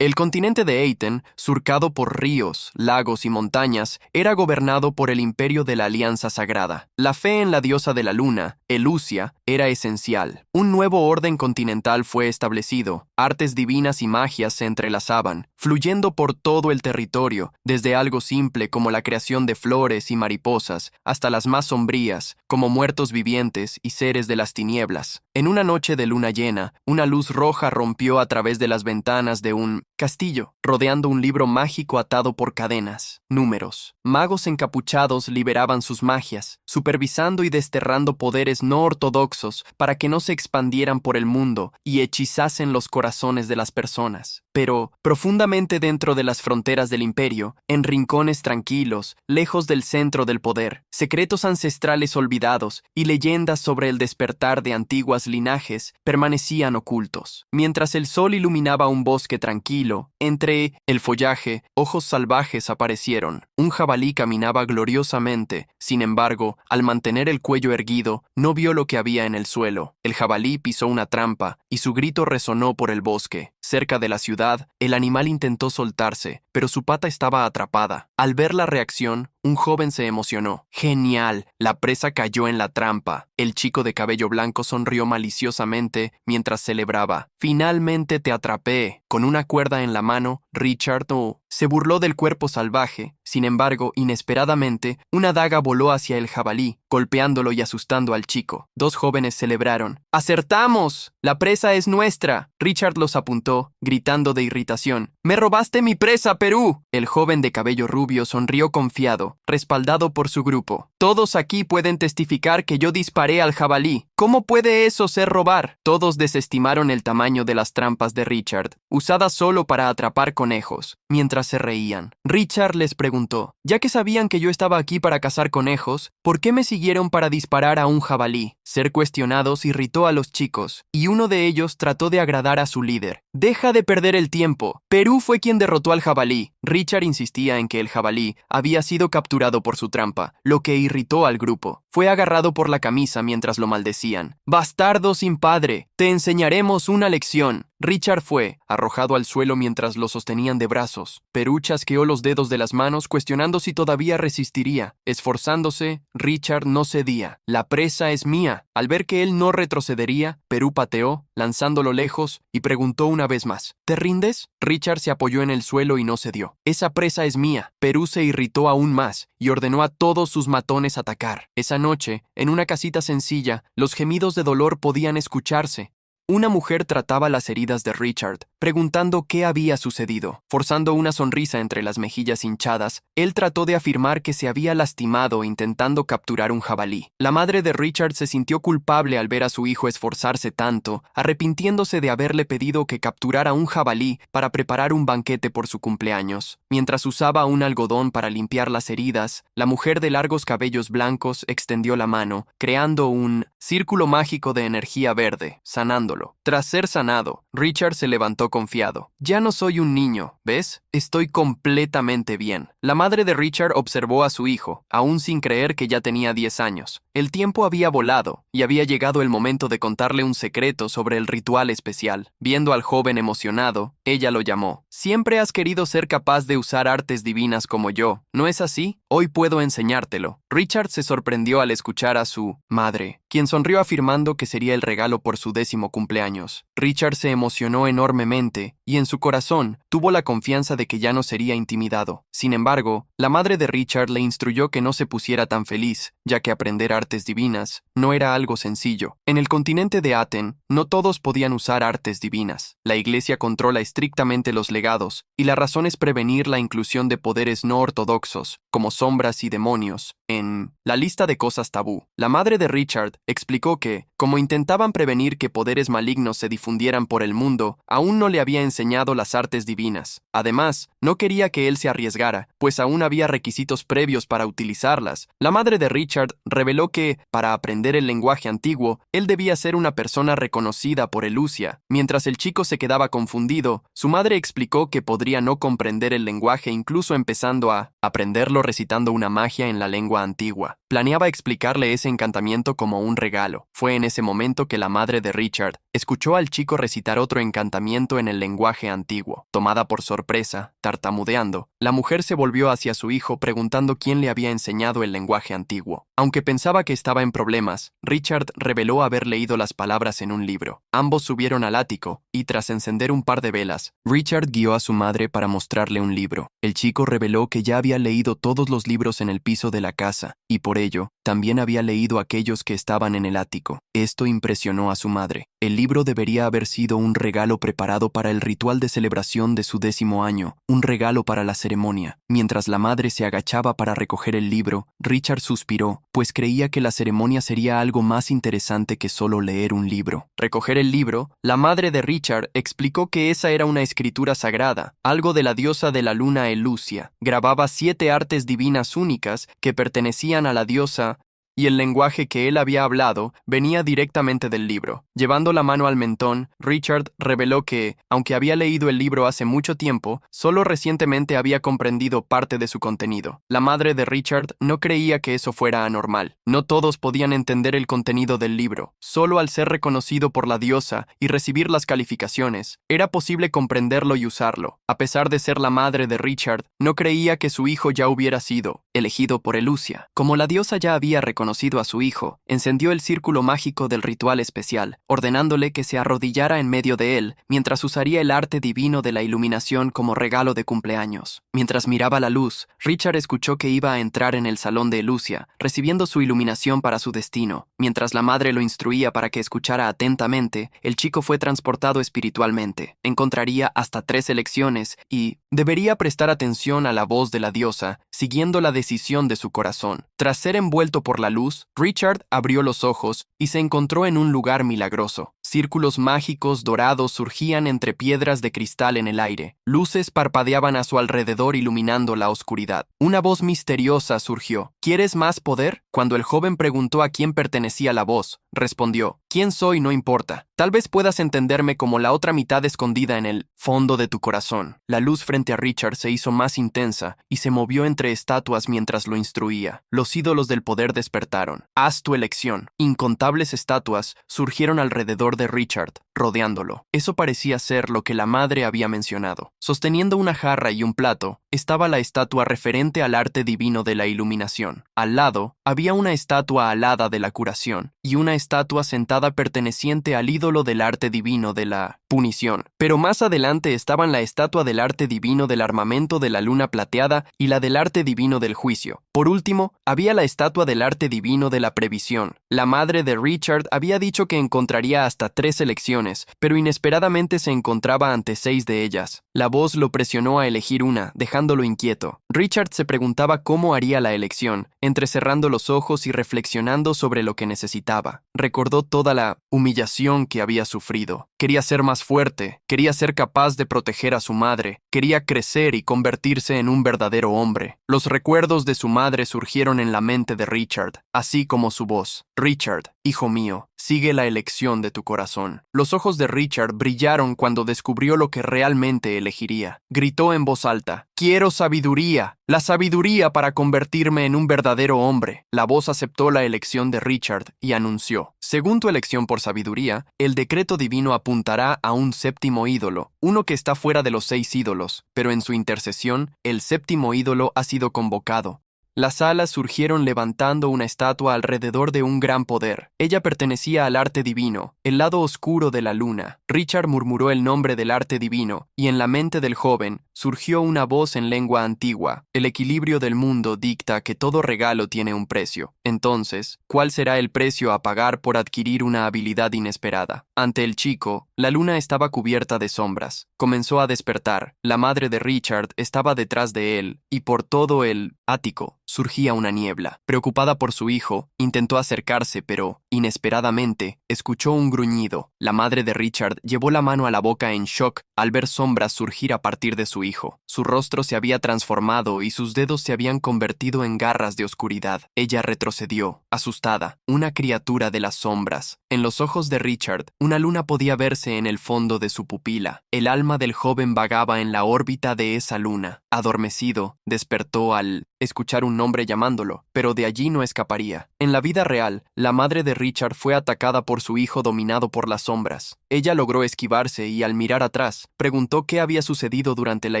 El continente de Aten, surcado por ríos, lagos y montañas, era gobernado por el imperio de la Alianza Sagrada. La fe en la diosa de la luna, Elusia, era esencial. Un nuevo orden continental fue establecido. Artes divinas y magias se entrelazaban, fluyendo por todo el territorio, desde algo simple como la creación de flores y mariposas, hasta las más sombrías, como muertos vivientes y seres de las tinieblas. En una noche de luna llena, una luz roja rompió a través de las ventanas de un castillo, rodeando un libro mágico atado por cadenas, números. Magos encapuchados liberaban sus magias, supervisando y desterrando poderes no ortodoxos para que no se expandieran por el mundo y hechizasen los corazones de las personas. Pero, profundamente dentro de las fronteras del imperio, en rincones tranquilos, lejos del centro del poder, secretos ancestrales olvidados y leyendas sobre el despertar de antiguas linajes permanecían ocultos. Mientras el sol iluminaba un bosque tranquilo, entre el follaje, ojos salvajes aparecieron. Un jabalí caminaba gloriosamente. Sin embargo, al mantener el cuello erguido, no vio lo que había en el suelo. El jabalí pisó una trampa y su grito resonó por el bosque. Cerca de la ciudad, el animal intentó soltarse, pero su pata estaba atrapada. Al ver la reacción, un joven se emocionó. ¡Genial! La presa cayó en la trampa. El chico de cabello blanco sonrió maliciosamente mientras celebraba. ¡Finalmente te atrapé! Con una cuerda en la mano, Richard se burló del cuerpo salvaje. Sin embargo, inesperadamente, una daga voló hacia el jabalí, golpeándolo y asustando al chico. Dos jóvenes celebraron. ¡Acertamos! ¡La presa es nuestra! Richard los apuntó, gritando de irritación. ¡Me robaste mi presa, Perú! El joven de cabello rubio sonrió confiado, respaldado por su grupo. Todos aquí pueden testificar que yo disparé al jabalí. ¿Cómo puede eso ser robar? Todos desestimaron el tamaño de las trampas de Richard, usadas solo para atrapar conejos, mientras se reían. Richard les preguntó, ya que sabían que yo estaba aquí para cazar conejos, ¿por qué me siguieron para disparar a un jabalí? Ser cuestionados irritó a los chicos, y uno de ellos trató de agradar a su líder. Deja de perder el tiempo. Perú fue quien derrotó al jabalí. Richard insistía en que el jabalí había sido capturado por su trampa, lo que irritó al grupo. Fue agarrado por la camisa mientras lo maldecían. ¡Bastardo sin padre! ¡Te enseñaremos una lección! Richard fue arrojado al suelo mientras lo sostenían de brazos. Perú chasqueó los dedos de las manos cuestionando si todavía resistiría. Esforzándose, Richard no cedía. La presa es mía. Al ver que él no retrocedería, Perú pateó, lanzándolo lejos, y preguntó una vez más. ¿Te rindes? Richard se apoyó en el suelo y no cedió. Esa presa es mía. Perú se irritó aún más y ordenó a todos sus matones atacar. Esa noche, en una casita sencilla, los gemidos de dolor podían escucharse. Una mujer trataba las heridas de Richard, preguntando qué había sucedido. Forzando una sonrisa entre las mejillas hinchadas, él trató de afirmar que se había lastimado intentando capturar un jabalí. La madre de Richard se sintió culpable al ver a su hijo esforzarse tanto, arrepintiéndose de haberle pedido que capturara un jabalí para preparar un banquete por su cumpleaños. Mientras usaba un algodón para limpiar las heridas, la mujer de largos cabellos blancos extendió la mano, creando un círculo mágico de energía verde, sanándolo. Tras ser sanado, Richard se levantó confiado. Ya no soy un niño, ¿ves? Estoy completamente bien. La madre de Richard observó a su hijo, aún sin creer que ya tenía 10 años. El tiempo había volado, y había llegado el momento de contarle un secreto sobre el ritual especial. Viendo al joven emocionado, ella lo llamó. Siempre has querido ser capaz de usar artes divinas como yo, ¿no es así? Hoy puedo enseñártelo. Richard se sorprendió al escuchar a su madre, quien sonrió afirmando que sería el regalo por su 10º cumpleaños. Richard se emocionó enormemente y en su corazón tuvo la confianza de que ya no sería intimidado. Sin embargo, la madre de Richard le instruyó que no se pusiera tan feliz, ya que aprender artes divinas no era algo sencillo. En el continente de Aten, no todos podían usar artes divinas. La iglesia controla estrictamente los legados, y la razón es prevenir la inclusión de poderes no ortodoxos, como sombras y demonios, en la lista de cosas tabú. La madre de Richard explicó que, como intentaban prevenir que poderes malignos se difundieran por el mundo, aún no le había enseñado las artes divinas. Además, no quería que él se arriesgara, pues aún había requisitos previos para utilizarlas. La madre de Richard reveló que, para aprender el lenguaje antiguo, él debía ser una persona reconocida por Elusia. Mientras el chico se quedaba confundido, su madre explicó que podría no comprender el lenguaje incluso empezando a aprenderlo recitando una magia en la lengua antigua. Planeaba explicarle ese encantamiento como un regalo. Fue en ese momento que la madre de Richard escuchó al chico recitar otro encantamiento en el lenguaje antiguo. Tomada por sorpresa, tartamudeando, la mujer se volvió hacia su hijo preguntando quién le había enseñado el lenguaje antiguo. Aunque pensaba que estaba en problemas, Richard reveló haber leído las palabras en un libro. Ambos subieron al ático y, tras encender un par de velas, Richard guió a su madre para mostrarle un libro. El chico reveló que ya había leído todos los libros en el piso de la casa y, por ello, también había leído aquellos que estaban en el ático. Esto impresionó a su madre. El libro debería haber sido un regalo preparado para el ritual de celebración de su 10º año, un regalo para la ceremonia. Mientras la madre se agachaba para recoger el libro, Richard suspiró, pues creía que la ceremonia sería algo más interesante que solo leer un libro. Recoger el libro, la madre de Richard explicó que esa era una escritura sagrada, algo de la diosa de la luna Elusia. Grababa 7 artes divinas únicas que pertenecían a la diosa, y el lenguaje que él había hablado venía directamente del libro. Llevando la mano al mentón, Richard reveló que, aunque había leído el libro hace mucho tiempo, solo recientemente había comprendido parte de su contenido. La madre de Richard no creía que eso fuera anormal. No todos podían entender el contenido del libro. Solo al ser reconocido por la diosa y recibir las calificaciones, era posible comprenderlo y usarlo. A pesar de ser la madre de Richard, no creía que su hijo ya hubiera sido elegido por Elusia. Como la diosa ya había reconocido a su hijo, encendió el círculo mágico del ritual especial, ordenándole que se arrodillara en medio de él, mientras usaría el arte divino de la iluminación como regalo de cumpleaños. Mientras miraba la luz, Richard escuchó que iba a entrar en el salón de Elusia, recibiendo su iluminación para su destino. Mientras la madre lo instruía para que escuchara atentamente, el chico fue transportado espiritualmente. Encontraría hasta 3 elecciones y debería prestar atención a la voz de la diosa, siguiendo la decisión de su corazón. Tras ser envuelto por la luz, Richard abrió los ojos y se encontró en un lugar milagroso. Círculos mágicos dorados surgían entre piedras de cristal en el aire. Luces parpadeaban a su alrededor iluminando la oscuridad. Una voz misteriosa surgió. ¿Quieres más poder? Cuando el joven preguntó a quién pertenecía la voz, respondió: ¿Quién soy no importa. Tal vez puedas entenderme como la otra mitad escondida en el fondo de tu corazón. La luz frente a Richard se hizo más intensa y se movió entre estatuas mientras lo instruía. Los ídolos del poder despertaron. Haz tu elección. Incontables estatuas surgieron alrededor de Richard, rodeándolo. Eso parecía ser lo que la madre había mencionado. Sosteniendo una jarra y un plato, estaba la estatua referente al arte divino de la iluminación. Al lado, había una estatua alada de la curación y una estatua sentada perteneciente al ídolo del arte divino de la punición. Pero más adelante estaban la estatua del arte divino del armamento de la luna plateada y la del arte divino del juicio. Por último, había la estatua del arte divino de la previsión. La madre de Richard había dicho que encontraría hasta 3 elecciones, pero inesperadamente se encontraba ante 6 de ellas. La voz lo presionó a elegir una, dejándolo inquieto. Richard se preguntaba cómo haría la elección, entrecerrando los ojos y reflexionando sobre lo que necesitaba. Recordó toda la humillación que había sufrido. Quería ser más fuerte, quería ser capaz de proteger a su madre, quería crecer y convertirse en un verdadero hombre. Los recuerdos de su madre surgieron en la mente de Richard, así como su voz. Richard, hijo mío, sigue la elección de tu corazón. Los ojos de Richard brillaron cuando descubrió lo que realmente elegiría. Gritó en voz alta: «¡Quiero sabiduría! ¡La sabiduría para convertirme en un verdadero hombre!». La voz aceptó la elección de Richard y anunció: «Según tu elección por sabiduría, el decreto divino apuntará a un 7º ídolo, uno que está fuera de los 6 ídolos, pero en su intercesión, el 7º ídolo ha sido convocado». Las alas surgieron levantando una estatua alrededor de un gran poder. Ella pertenecía al arte divino, el lado oscuro de la luna. Richard murmuró el nombre del arte divino, y en la mente del joven surgió una voz en lengua antigua: «El equilibrio del mundo dicta que todo regalo tiene un precio. Entonces, ¿cuál será el precio a pagar por adquirir una habilidad inesperada?». Ante el chico, la luna estaba cubierta de sombras. Comenzó a despertar. La madre de Richard estaba detrás de él, y por todo el ático surgía una niebla. Preocupada por su hijo, intentó acercarse, pero, inesperadamente, escuchó un gruñido. La madre de Richard llevó la mano a la boca en shock al ver sombras surgir a partir de su hijo. Su rostro se había transformado y sus dedos se habían convertido en garras de oscuridad. Ella retrocedió, asustada, una criatura de las sombras. En los ojos de Richard, una luna podía verse en el fondo de su pupila. El alma del joven vagaba en la órbita de esa luna. Adormecido, despertó al escuchar un nombre llamándolo, pero de allí no escaparía. En la vida real, la madre de Richard fue atacada por su hijo dominado por las sombras. Ella logró esquivarse y, al mirar atrás, preguntó qué había sucedido durante la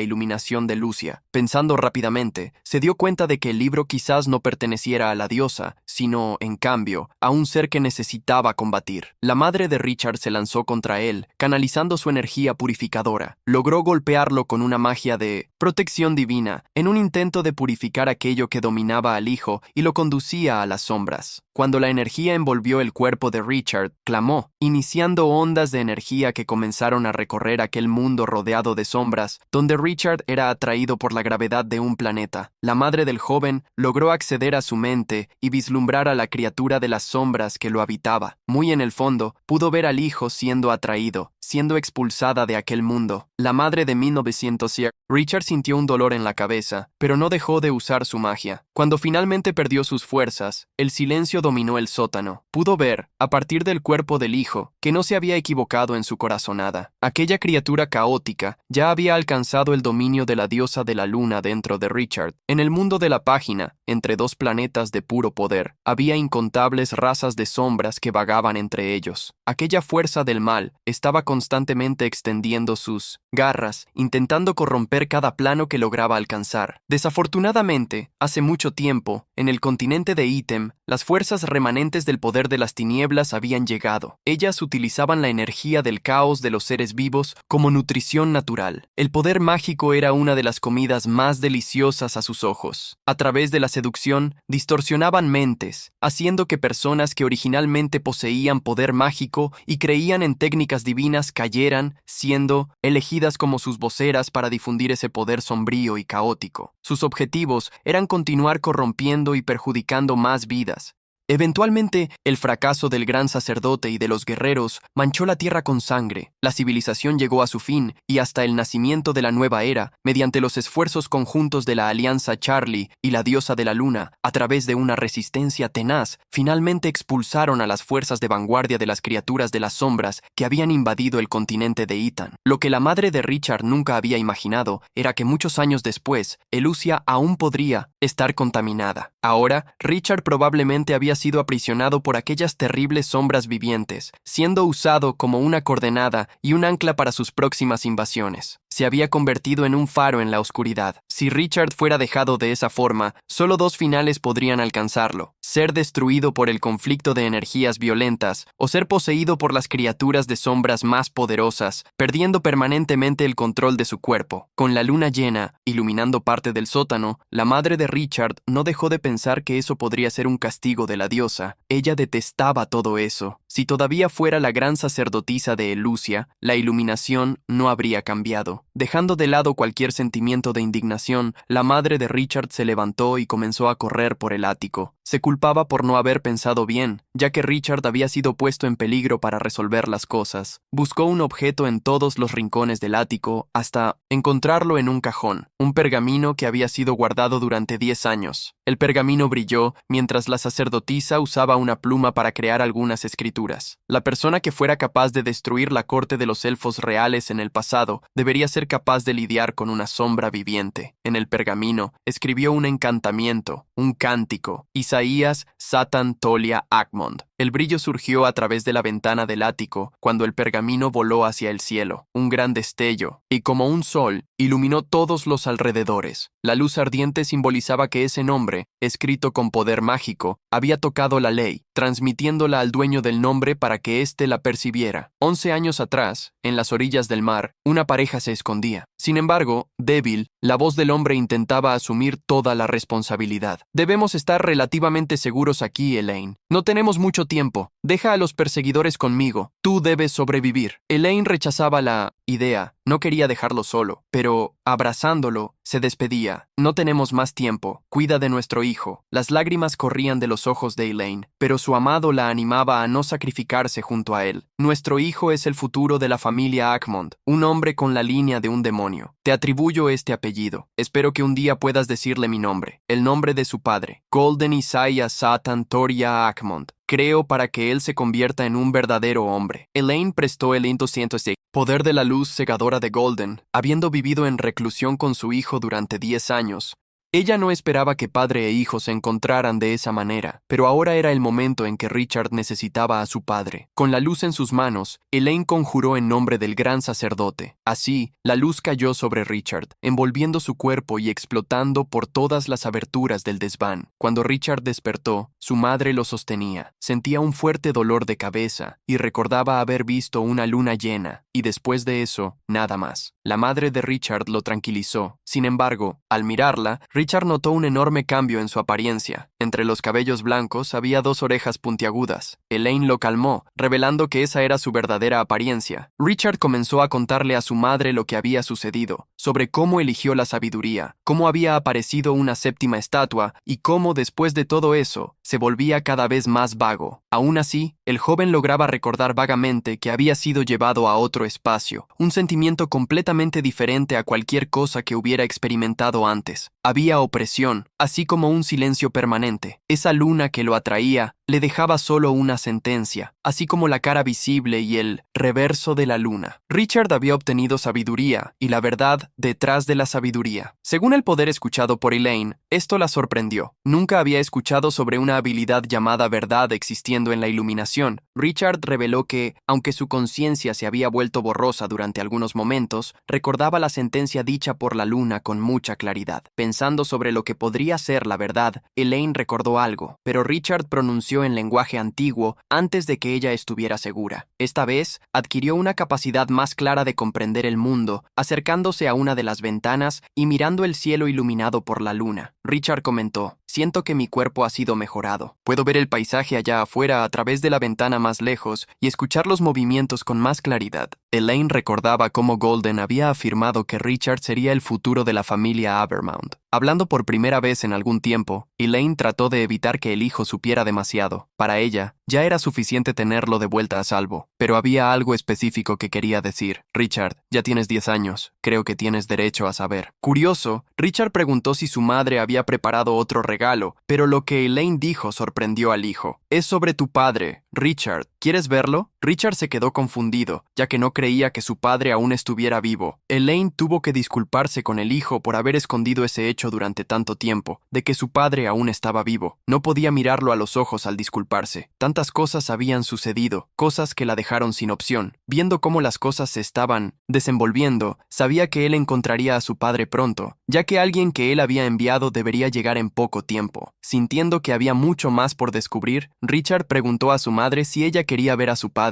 iluminación de Lucia. Pensando rápidamente, se dio cuenta de que el libro quizás no perteneciera a la diosa, sino, en cambio, a un ser que necesitaba combatir. La madre de Richard se lanzó contra él, canalizando su energía purificadora. Logró golpearlo con una magia de protección divina, en un intento de purificar aquello que dominaba al hijo y lo conducía a las sombras. Cuando la energía envolvió el cuerpo de Richard, clamó, iniciando ondas de energía que comenzaron a recorrer aquel mundo rodeado de sombras, donde Richard era atraído por la gravedad de un planeta. La madre del joven logró acceder a su mente y vislumbrar a la criatura de las sombras que lo habitaba. Muy en el fondo, pudo ver al hijo siendo atraído, siendo expulsada de aquel mundo. La madre de 1900. Richard sintió un dolor en la cabeza, pero no dejó de usar su magia. Cuando finalmente perdió sus fuerzas, el silencio dominó el sótano. Pudo ver, a partir del cuerpo del hijo, que no se había equivocado en su corazonada. Aquella criatura caótica ya había alcanzado el dominio de la diosa de la luna dentro de Richard. En el mundo de la página, entre dos planetas de puro poder, había incontables razas de sombras que vagaban entre ellos. Aquella fuerza del mal estaba constantemente extendiendo sus garras, intentando corromper cada plano que lograba alcanzar. Desafortunadamente, hace mucho tiempo, en el continente de Item, las fuerzas remanentes del poder de las tinieblas habían llegado. Ellas utilizaban la energía del caos de los seres vivos como nutrición natural. El poder mágico era una de las comidas más deliciosas a sus ojos. A través de la seducción, distorsionaban mentes, haciendo que personas que originalmente poseían poder mágico y creían en técnicas divinas cayeran, siendo elegidas como sus voceras para difundir ese poder sombrío y caótico. Sus objetivos eran continuar corrompiendo y perjudicando más vidas. Eventualmente, el fracaso del gran sacerdote y de los guerreros manchó la tierra con sangre. La civilización llegó a su fin y hasta el nacimiento de la nueva era, mediante los esfuerzos conjuntos de la Alianza Charlie y la diosa de la luna, a través de una resistencia tenaz, finalmente expulsaron a las fuerzas de vanguardia de las criaturas de las sombras que habían invadido el continente de Itan. Lo que la madre de Richard nunca había imaginado era que muchos años después, Elusia aún podría estar contaminada. Ahora, Richard probablemente había sido aprisionado por aquellas terribles sombras vivientes, siendo usado como una coordenada y un ancla para sus próximas invasiones. Se había convertido en un faro en la oscuridad. Si Richard fuera dejado de esa forma, solo dos finales podrían alcanzarlo: ser destruido por el conflicto de energías violentas o ser poseído por las criaturas de sombras más poderosas, perdiendo permanentemente el control de su cuerpo. Con la luna llena, iluminando parte del sótano, la madre de Richard no dejó de pensar que eso podría ser un castigo de la diosa. Ella detestaba todo eso. Si todavía fuera la gran sacerdotisa de Elusia, la iluminación no habría cambiado. Dejando de lado cualquier sentimiento de indignación, la madre de Richard se levantó y comenzó a correr por el ático. Se culpaba por no haber pensado bien, ya que Richard había sido puesto en peligro para resolver las cosas. Buscó un objeto en todos los rincones del ático hasta encontrarlo en un cajón, un pergamino que había sido guardado durante 10 años. El pergamino brilló mientras la sacerdotisa usaba una pluma para crear algunas escrituras. La persona que fuera capaz de destruir la corte de los elfos reales en el pasado debería ser capaz de lidiar con una sombra viviente. En el pergamino escribió un encantamiento, un cántico: Isaías Satan Tolia Akmond. El brillo surgió a través de la ventana del ático cuando el pergamino voló hacia el cielo. Un gran destello, y como un sol, iluminó todos los alrededores. La luz ardiente simbolizaba que ese nombre, escrito con poder mágico, había tocado la ley, transmitiéndola al dueño del nombre para que éste la percibiera. 11 años atrás, en las orillas del mar, una pareja se escondía. Sin embargo, débil, la voz del hombre intentaba asumir toda la responsabilidad. Debemos estar relativamente seguros aquí, Elaine. No tenemos mucho tiempo. Deja a los perseguidores conmigo. Tú debes sobrevivir. Elaine rechazaba la idea. No quería dejarlo solo, pero, abrazándolo, se despedía. No tenemos más tiempo. Cuida de nuestro hijo. Las lágrimas corrían de los ojos de Elaine, pero su amado la animaba a no sacrificarse junto a él. Nuestro hijo es el futuro de la familia Akmond, un hombre con la línea de un demonio. Te atribuyo este apellido. Espero que un día puedas decirle mi nombre, el nombre de su padre, Golden Isaiah Satan Toria Akmond. Creo para que él se convierta en un verdadero hombre. Elaine prestó el entusiasmo poder de la luz cegadora de Golden. Habiendo vivido en reclusión con su hijo durante 10 años, Ella no esperaba que padre e hijo se encontraran de esa manera, pero ahora era el momento en que Richard necesitaba a su padre. Con la luz en sus manos, Elaine conjuró en nombre del gran sacerdote. Así, la luz cayó sobre Richard, envolviendo su cuerpo y explotando por todas las aberturas del desván. Cuando Richard despertó, su madre lo sostenía. Sentía un fuerte dolor de cabeza y recordaba haber visto una luna llena, y después de eso, nada más. La madre de Richard lo tranquilizó. Sin embargo, al mirarla, Richard notó un enorme cambio en su apariencia. Entre los cabellos blancos había 2 orejas puntiagudas. Elaine lo calmó, revelando que esa era su verdadera apariencia. Richard comenzó a contarle a su madre lo que había sucedido, sobre cómo eligió la sabiduría, cómo había aparecido una 7ª estatua y cómo después de todo eso se volvía cada vez más vago. Aún así, el joven lograba recordar vagamente que había sido llevado a otro espacio, un sentimiento completamente diferente a cualquier cosa que hubiera experimentado antes. Había opresión, así como un silencio permanente. Esa luna que lo atraía le dejaba solo una sentencia, así como la cara visible y el reverso de la luna. Richard había obtenido sabiduría y la verdad detrás de la sabiduría. Según el poder escuchado por Elaine, esto la sorprendió. Nunca había escuchado sobre una habilidad llamada verdad existiendo en la iluminación. Richard reveló que, aunque su conciencia se había vuelto borrosa durante algunos momentos, recordaba la sentencia dicha por la luna con mucha claridad. Pensando sobre lo que podría ser la verdad, Elaine recordó algo, pero Richard pronunció en lenguaje antiguo antes de que ella estuviera segura. Esta vez, adquirió una capacidad más clara de comprender el mundo, acercándose a una de las ventanas y mirando el cielo iluminado por la luna. Richard comentó: «Siento que mi cuerpo ha sido mejorado. Puedo ver el paisaje allá afuera a través de la ventana más lejos y escuchar los movimientos con más claridad». Elaine recordaba cómo Golden había afirmado que Richard sería el futuro de la familia Abermount. Hablando por primera vez en algún tiempo, Elaine trató de evitar que el hijo supiera demasiado. Para ella, ya era suficiente tenerlo de vuelta a salvo, pero había algo específico que quería decir. «Richard, ya tienes 10 años. Creo que tienes derecho a saber». Curioso, Richard preguntó si su madre había preparado otro regalo, pero lo que Elaine dijo sorprendió al hijo. «Es sobre tu padre, Richard. ¿Quieres verlo?». Richard se quedó confundido, ya que no creía que su padre aún estuviera vivo. Elaine tuvo que disculparse con el hijo por haber escondido ese hecho durante tanto tiempo, de que su padre aún estaba vivo. No podía mirarlo a los ojos al disculparse. Tantas cosas habían sucedido, cosas que la dejaron sin opción. Viendo cómo las cosas se estaban desenvolviendo, sabía que él encontraría a su padre pronto, ya que alguien que él había enviado debería llegar en poco tiempo. Sintiendo que había mucho más por descubrir, Richard preguntó a su madre si ella quería ver a su padre.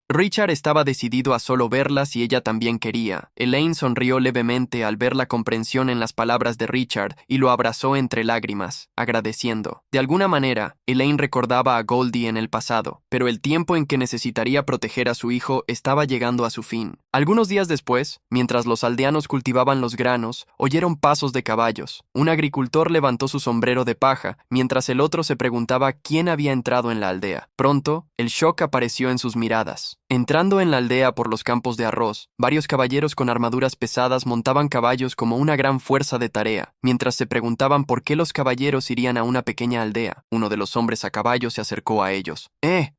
Richard estaba decidido a solo verla si ella también quería. Elaine sonrió levemente al ver la comprensión en las palabras de Richard y lo abrazó entre lágrimas, agradeciendo. De alguna manera, Elaine recordaba a Goldie en el pasado, pero el tiempo en que necesitaría proteger a su hijo estaba llegando a su fin. Algunos días después, mientras los aldeanos cultivaban los granos, oyeron pasos de caballos. Un agricultor levantó su sombrero de paja, mientras el otro se preguntaba quién había entrado en la aldea. Pronto, el shock apareció en sus miradas. Entrando en la aldea por los campos de arroz, varios caballeros con armaduras pesadas montaban caballos como una gran fuerza de tarea, mientras se preguntaban por qué los caballeros irían a una pequeña aldea. Uno de los hombres a caballo se acercó a ellos.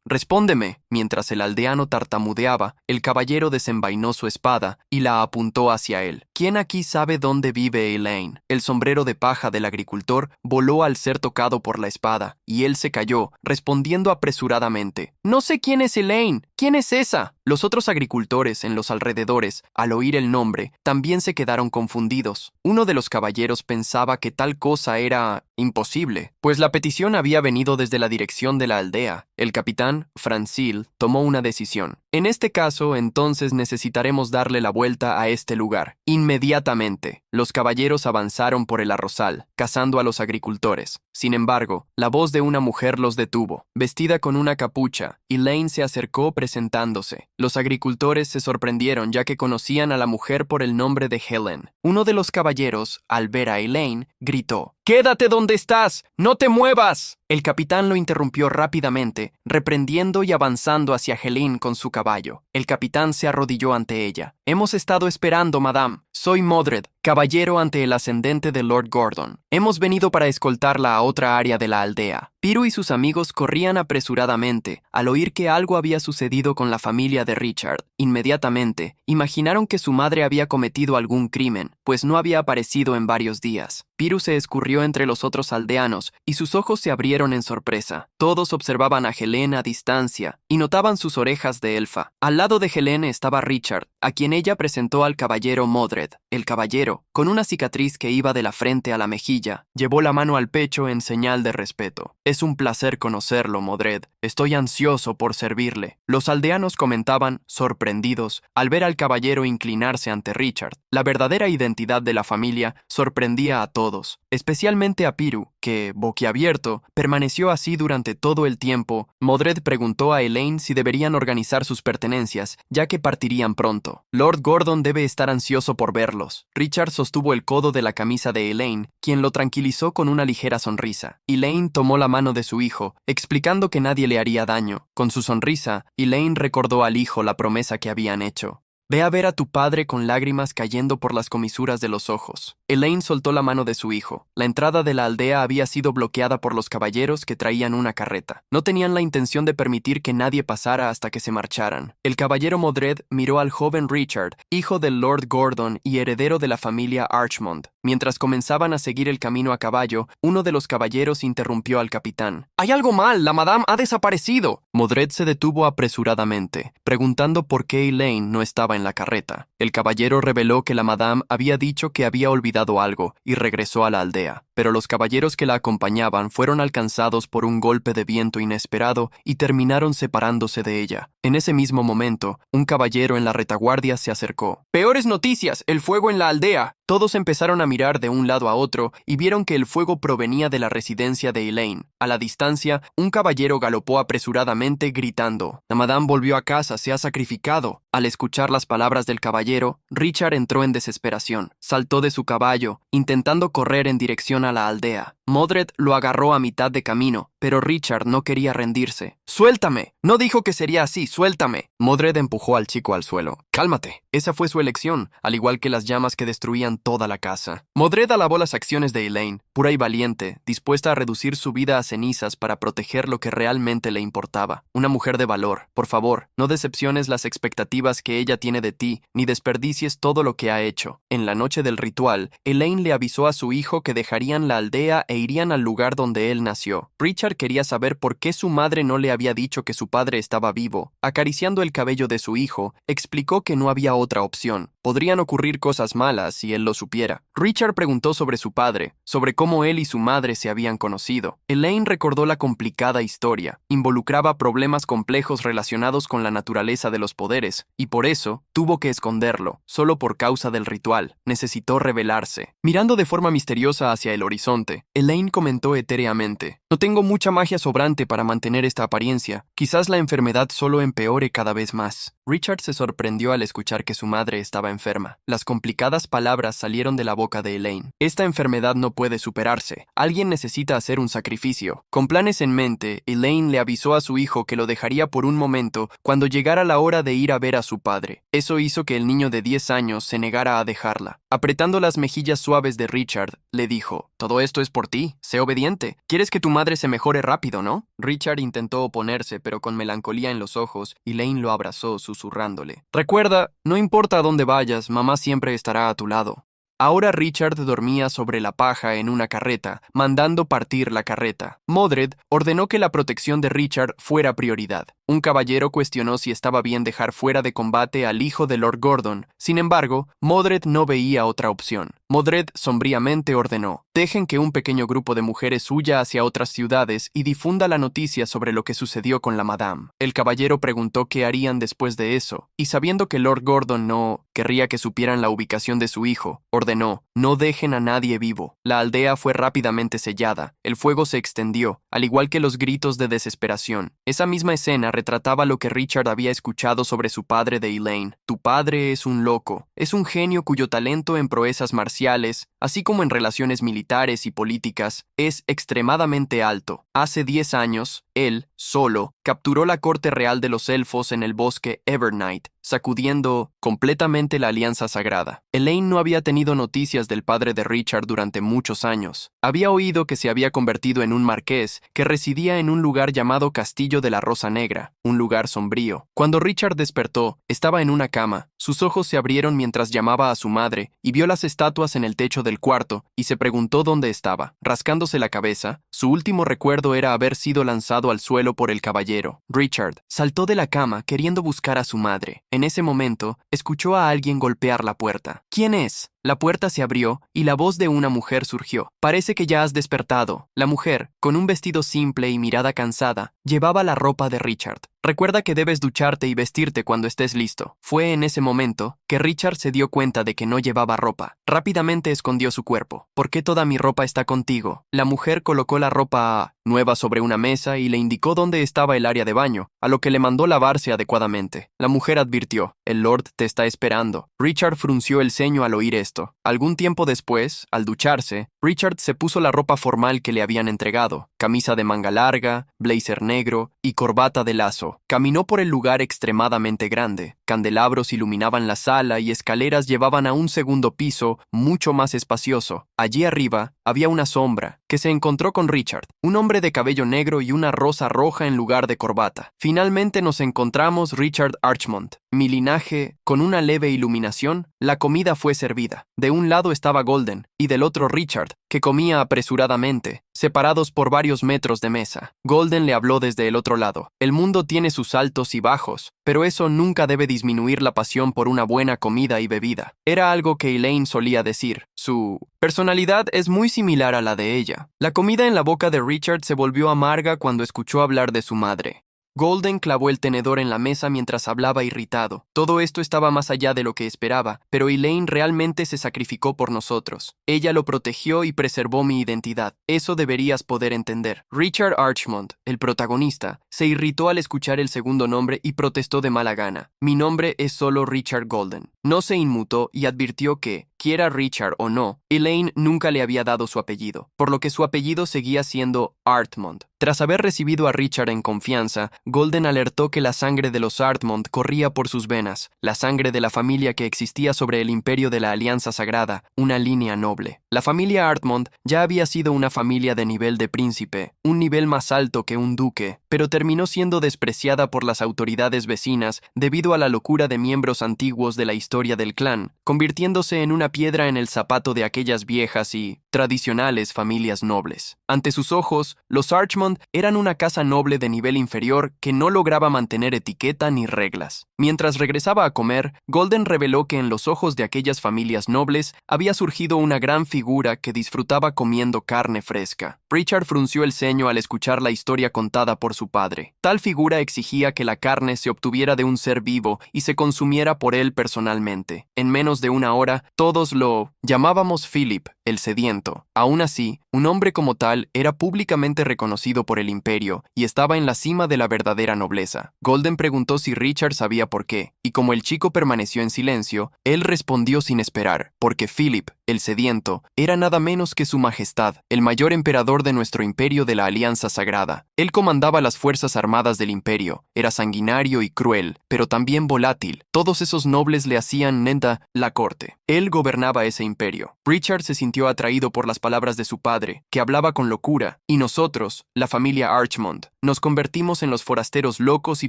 Respóndeme». Mientras el aldeano tartamudeaba, el caballero desenvainó su espada y la apuntó hacia él. «¿Quién aquí sabe dónde vive Elaine?». El sombrero de paja del agricultor voló al ser tocado por la espada, y él se cayó, respondiendo apresuradamente: «No sé quién es Elaine. ¿Quién es esa?». Los otros agricultores en los alrededores, al oír el nombre, también se quedaron confundidos. Uno de los caballeros pensaba que tal cosa era imposible, pues la petición había venido desde la dirección de la aldea. El capitán, Francil, tomó una decisión. «En este caso, entonces necesitaremos darle la vuelta a este lugar, inmediatamente». Los caballeros avanzaron por el arrozal, cazando a los agricultores. Sin embargo, la voz de una mujer los detuvo. Vestida con una capucha, Elaine se acercó presentándose. Los agricultores se sorprendieron ya que conocían a la mujer por el nombre de Helen. Uno de los caballeros, al ver a Elaine, gritó: «¡Quédate donde estás! ¡No te muevas!». El capitán lo interrumpió rápidamente, reprendiendo y avanzando hacia Helen con su caballo. El capitán se arrodilló ante ella. «Hemos estado esperando, madame. Soy Modred, caballero ante el ascendente de Lord Gordon. Hemos venido para escoltarla a otra área de la aldea». Piru y sus amigos corrían apresuradamente al oír que algo había sucedido con la familia de Richard. Inmediatamente, imaginaron que su madre había cometido algún crimen, pues no había aparecido en varios días. Piru se escurrió entre los otros aldeanos y sus ojos se abrieron en sorpresa. Todos observaban a Helene a distancia y notaban sus orejas de elfa. Al lado de Helene estaba Richard, a quien ella presentó al caballero Modred. El caballero, con una cicatriz que iba de la frente a la mejilla, llevó la mano al pecho en señal de respeto. Es un placer conocerlo, Modred. Estoy ansioso por servirle. Los aldeanos comentaban, sorprendidos, al ver al caballero inclinarse ante Richard. La verdadera identidad de la familia sorprendía a todos, especialmente a Piru, que, boquiabierto, permaneció así durante todo el tiempo. Modred preguntó a Elaine si deberían organizar sus pertenencias, ya que partirían pronto. Lord Gordon debe estar ansioso por verlos. Richard sostuvo el codo de la camisa de Elaine, quien lo tranquilizó con una ligera sonrisa. Elaine tomó la mano de su hijo, explicando que nadie le haría daño. Con su sonrisa, Elaine recordó al hijo la promesa que habían hecho. Ve a ver a tu padre con lágrimas cayendo por las comisuras de los ojos. Elaine soltó la mano de su hijo. La entrada de la aldea había sido bloqueada por los caballeros que traían una carreta. No tenían la intención de permitir que nadie pasara hasta que se marcharan. El caballero Modred miró al joven Richard, hijo del Lord Gordon y heredero de la familia Archmond. Mientras comenzaban a seguir el camino a caballo, uno de los caballeros interrumpió al capitán. «¡Hay algo mal! ¡La madame ha desaparecido!» Modred se detuvo apresuradamente, preguntando por qué Elaine no estaba en la carreta. El caballero reveló que la madame había dicho que había olvidado algo y regresó a la aldea, pero los caballeros que la acompañaban fueron alcanzados por un golpe de viento inesperado y terminaron separándose de ella. En ese mismo momento, un caballero en la retaguardia se acercó. «¡Peores noticias! ¡El fuego en la aldea!» Todos empezaron a mirar de un lado a otro y vieron que el fuego provenía de la residencia de Elaine. A la distancia, un caballero galopó apresuradamente gritando. «La madame volvió a casa, se ha sacrificado». Al escuchar las palabras del caballero, Richard entró en desesperación. Saltó de su caballo, intentando correr en dirección a la aldea. Modred lo agarró a mitad de camino, pero Richard no quería rendirse. «¡Suéltame! No dijo que sería así, suéltame». Modred empujó al chico al suelo. «Cálmate». Esa fue su elección, al igual que las llamas que destruían toda la casa. Modred alabó las acciones de Elaine, pura y valiente, dispuesta a reducir su vida a cenizas para proteger lo que realmente le importaba. Una mujer de valor. Por favor, no decepciones las expectativas que ella tiene de ti, ni desperdicies todo lo que ha hecho. En la noche del ritual, Elaine le avisó a su hijo que dejarían la aldea e irían al lugar donde él nació. Richard quería saber por qué su madre no le había dicho que su padre estaba vivo. Acariciando el cabello de su hijo, explicó que no había otra opción. Podrían ocurrir cosas malas si él lo supiera. Richard preguntó sobre su padre, sobre cómo él y su madre se habían conocido. Elaine recordó la complicada historia. Involucraba problemas complejos relacionados con la naturaleza de los poderes, y por eso tuvo que esconderlo, solo por causa del ritual. Necesitó revelarse. Mirando de forma misteriosa hacia el horizonte, Elaine comentó etéreamente: «No tengo mucha magia sobrante para mantener esta apariencia. Quizás la enfermedad solo empeore cada vez más». Richard se sorprendió al escuchar que su madre estaba enferma. Las complicadas palabras salieron de la boca de Elaine. «Esta enfermedad no puede superarse. Alguien necesita hacer un sacrificio». Con planes en mente, Elaine le avisó a su hijo que lo dejaría por un momento cuando llegara la hora de ir a ver a su padre. Eso hizo que el niño de 10 años se negara a dejarla. Apretando las mejillas suaves de Richard, le dijo: «Todo esto es por ti. Sé obediente. Quieres que tu madre se mejore rápido, ¿no?» Richard intentó oponerse, pero con melancolía en los ojos, Elaine lo abrazó, susurrándole: «Recuerda, no importa a dónde vayas, mamá siempre estará a tu lado». Ahora Richard dormía sobre la paja en una carreta, mandando partir la carreta. Modred ordenó que la protección de Richard fuera prioridad. Un caballero cuestionó si estaba bien dejar fuera de combate al hijo de Lord Gordon. Sin embargo, Modred no veía otra opción. Modred sombríamente ordenó: «Dejen que un pequeño grupo de mujeres huya hacia otras ciudades y difunda la noticia sobre lo que sucedió con la madame». El caballero preguntó qué harían después de eso, y sabiendo que Lord Gordon no querría que supieran la ubicación de su hijo, ordenó: «No dejen a nadie vivo». La aldea fue rápidamente sellada. El fuego se extendió, al igual que los gritos de desesperación. Esa misma escena retrataba lo que Richard había escuchado sobre su padre de Elaine. «Tu padre es un loco. Es un genio cuyo talento en proezas marciales, así como en relaciones militares y políticas, es extremadamente alto. Hace 10 años, él, solo, capturó la corte real de los elfos en el bosque Evernight, sacudiendo completamente la alianza sagrada. Elaine no había tenido noticias del padre de Richard durante muchos años. Había oído que se había convertido en un marqués que residía en un lugar llamado Castillo de la Rosa Negra, un lugar sombrío. Cuando Richard despertó, estaba en una cama. Sus ojos se abrieron mientras llamaba a su madre y vio las estatuas en el techo del cuarto y se preguntó dónde estaba. Rascándose la cabeza, su último recuerdo era haber sido lanzado al suelo por el caballero. Richard saltó de la cama queriendo buscar a su madre. En ese momento, escuchó a alguien golpear la puerta. ¿Quién es? La puerta se abrió y la voz de una mujer surgió. Parece que ya has despertado. La mujer, con un vestido simple y mirada cansada, llevaba la ropa de Richard. Recuerda que debes ducharte y vestirte cuando estés listo. Fue en ese momento que Richard se dio cuenta de que no llevaba ropa. Rápidamente escondió su cuerpo. ¿Por qué toda mi ropa está contigo? La mujer colocó la ropa nueva sobre una mesa y le indicó dónde estaba el área de baño, a lo que le mandó lavarse adecuadamente. La mujer advirtió: el Lord te está esperando. Richard frunció el ceño al oír esto. Algún tiempo después, al ducharse, Richard se puso la ropa formal que le habían entregado: camisa de manga larga, blazer negro y corbata de lazo. Caminó por el lugar extremadamente grande. Candelabros iluminaban la sala y escaleras llevaban a un segundo piso mucho más espacioso. Allí arriba había una sombra que se encontró con Richard, un hombre de cabello negro y una rosa roja en lugar de corbata. Finalmente nos encontramos Richard Archmont. Mi linaje, con una leve iluminación, la comida fue servida. De un lado estaba Golden y del otro Richard, que comía apresuradamente, separados por varios metros de mesa. Golden le habló desde el otro lado. El mundo tiene sus altos y bajos, pero eso nunca debe disminuir la pasión por una buena comida y bebida. Era algo que Elaine solía decir. Su personalidad es muy similar a la de ella. La comida en la boca de Richard se volvió amarga cuando escuchó hablar de su madre. Golden clavó el tenedor en la mesa mientras hablaba irritado. Todo esto estaba más allá de lo que esperaba, pero Elaine realmente se sacrificó por nosotros. Ella lo protegió y preservó mi identidad. Eso deberías poder entender. Richard Archmont, el protagonista, se irritó al escuchar el segundo nombre y protestó de mala gana. Mi nombre es solo Richard Golden. No se inmutó y advirtió que, quiera Richard o no, Elaine nunca le había dado su apellido, por lo que su apellido seguía siendo Artmont. Tras haber recibido a Richard en confianza, Golden alertó que la sangre de los Artmont corría por sus venas, la sangre de la familia que existía sobre el imperio de la Alianza Sagrada, una línea noble. La familia Artmont ya había sido una familia de nivel de príncipe, un nivel más alto que un duque, pero terminó siendo despreciada por las autoridades vecinas debido a la locura de miembros antiguos de la historia del clan, convirtiéndose en una piedra en el zapato de aquellas viejas y tradicionales familias nobles. Ante sus ojos, los Archmont eran una casa noble de nivel inferior que no lograba mantener etiqueta ni reglas. Mientras regresaba a comer, Golden reveló que en los ojos de aquellas familias nobles había surgido una gran figura que disfrutaba comiendo carne fresca. Richard frunció el ceño al escuchar la historia contada por su padre. Tal figura exigía que la carne se obtuviera de un ser vivo y se consumiera por él personalmente. En menos de una hora, todos lo llamábamos Philip, el sediento. Aún así, un hombre como tal era públicamente reconocido por el imperio y estaba en la cima de la verdadera nobleza. Golden preguntó si Richard sabía por qué, y como el chico permaneció en silencio, él respondió sin esperar, porque Philip, el sediento, era nada menos que su majestad, el mayor emperador de nuestro imperio de la Alianza Sagrada. Él comandaba las fuerzas armadas del imperio, era sanguinario y cruel, pero también volátil. Todos esos nobles le hacían nenda la corte. Él gobernaba ese imperio. Richard se sintió atraído por las palabras de su padre, que hablaba con locura, y nosotros, la familia Archmont, nos convertimos en los forasteros locos y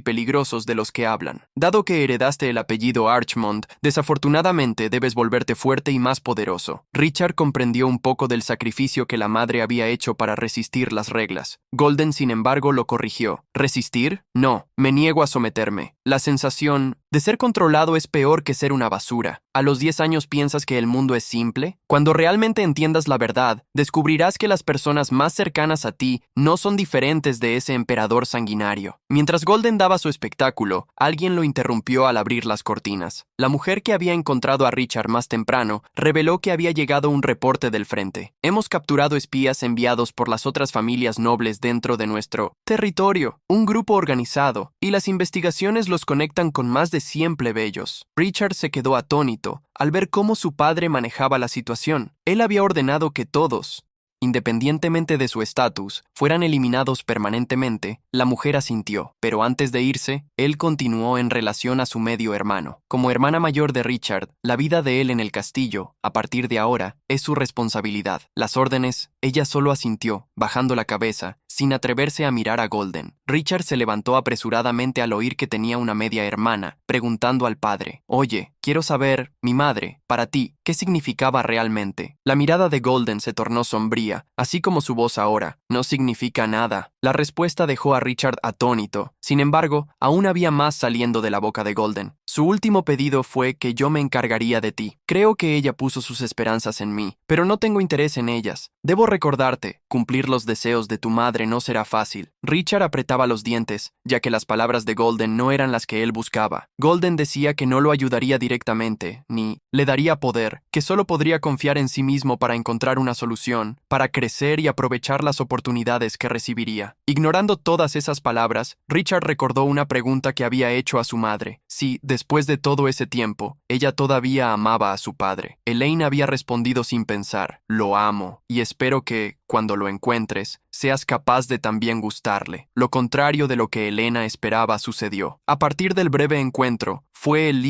peligrosos de los que hablan. Dado que heredaste el apellido Archmont, desafortunadamente debes volverte fuerte y más poderoso. Richard comprendió un poco del sacrificio que la madre había hecho para resistir las reglas. Golden, sin embargo, lo corrigió. ¿Resistir? No, me niego a someterme. La sensación de ser controlado es peor que ser una basura. ¿A los 10 años piensas que el mundo es simple? Cuando realmente entiendas la verdad, descubrirás que las personas más cercanas a ti no son diferentes de ese emperador sanguinario. Mientras Golden daba su espectáculo, alguien lo interrumpió al abrir las cortinas. La mujer que había encontrado a Richard más temprano reveló que había llegado un reporte del frente. Hemos capturado espías enviados por las otras familias nobles dentro de nuestro territorio, un grupo organizado, y las investigaciones los conectan con más de 100 plebeyos. Richard se quedó atónito al ver cómo su padre manejaba la situación. Él había ordenado que todos independientemente de su estatus, fueran eliminados permanentemente, la mujer asintió, pero antes de irse, él continuó en relación a su medio hermano. Como hermana mayor de Richard, la vida de él en el castillo, a partir de ahora, es su responsabilidad. Las órdenes, ella solo asintió, bajando la cabeza, sin atreverse a mirar a Golden. Richard se levantó apresuradamente al oír que tenía una media hermana, preguntando al padre: «Oye, quiero saber, mi madre, para ti, ¿qué significaba realmente?». La mirada de Golden se tornó sombría, así como su voz ahora. «No significa nada». La respuesta dejó a Richard atónito. Sin embargo, aún había más saliendo de la boca de Golden. Su último pedido fue que yo me encargaría de ti. Creo que ella puso sus esperanzas en mí, pero no tengo interés en ellas. Debo recordarte, cumplir los deseos de tu madre no será fácil. Richard apretaba los dientes, ya que las palabras de Golden no eran las que él buscaba. Golden decía que no lo ayudaría directamente, ni le daría poder, que solo podría confiar en sí mismo para encontrar una solución, para crecer y aprovechar las oportunidades que recibiría. Ignorando todas esas palabras, Richard recordó una pregunta que había hecho a su madre: si, después de todo ese tiempo, ella todavía amaba a su padre. Elaine había respondido sin pensar: «Lo amo, y espero que, cuando lo encuentres, seas capaz de también gustarle». Lo contrario de lo que Elena esperaba sucedió. A partir del breve encuentro, fue el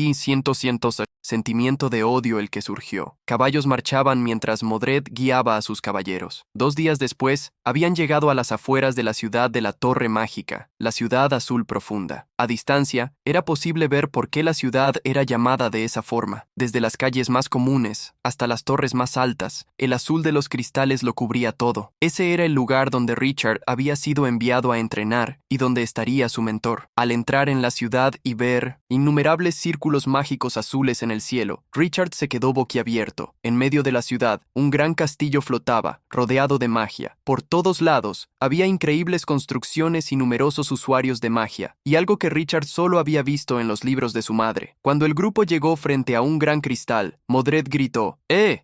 sentimiento de odio el que surgió. Caballos marchaban mientras Modred guiaba a sus caballeros. 2 días después, habían llegado a las afueras de la ciudad de la Torre Mágica, la ciudad azul profunda. A distancia, era posible ver por qué la ciudad era llamada de esa forma. Desde las calles más comunes hasta las torres más altas, el azul de los cristales lo cubría todo. Ese era el lugar donde Richard había sido enviado a entrenar y donde estaría su mentor. Al entrar en la ciudad y ver innumerables círculos mágicos azules en el cielo, Richard se quedó boquiabierto. En medio de la ciudad, un gran castillo flotaba, rodeado de magia. Por todos lados, había increíbles construcciones y numerosos usuarios de magia, y algo que Richard solo había visto en los libros de su madre. Cuando el grupo llegó frente a un gran cristal, Modred gritó: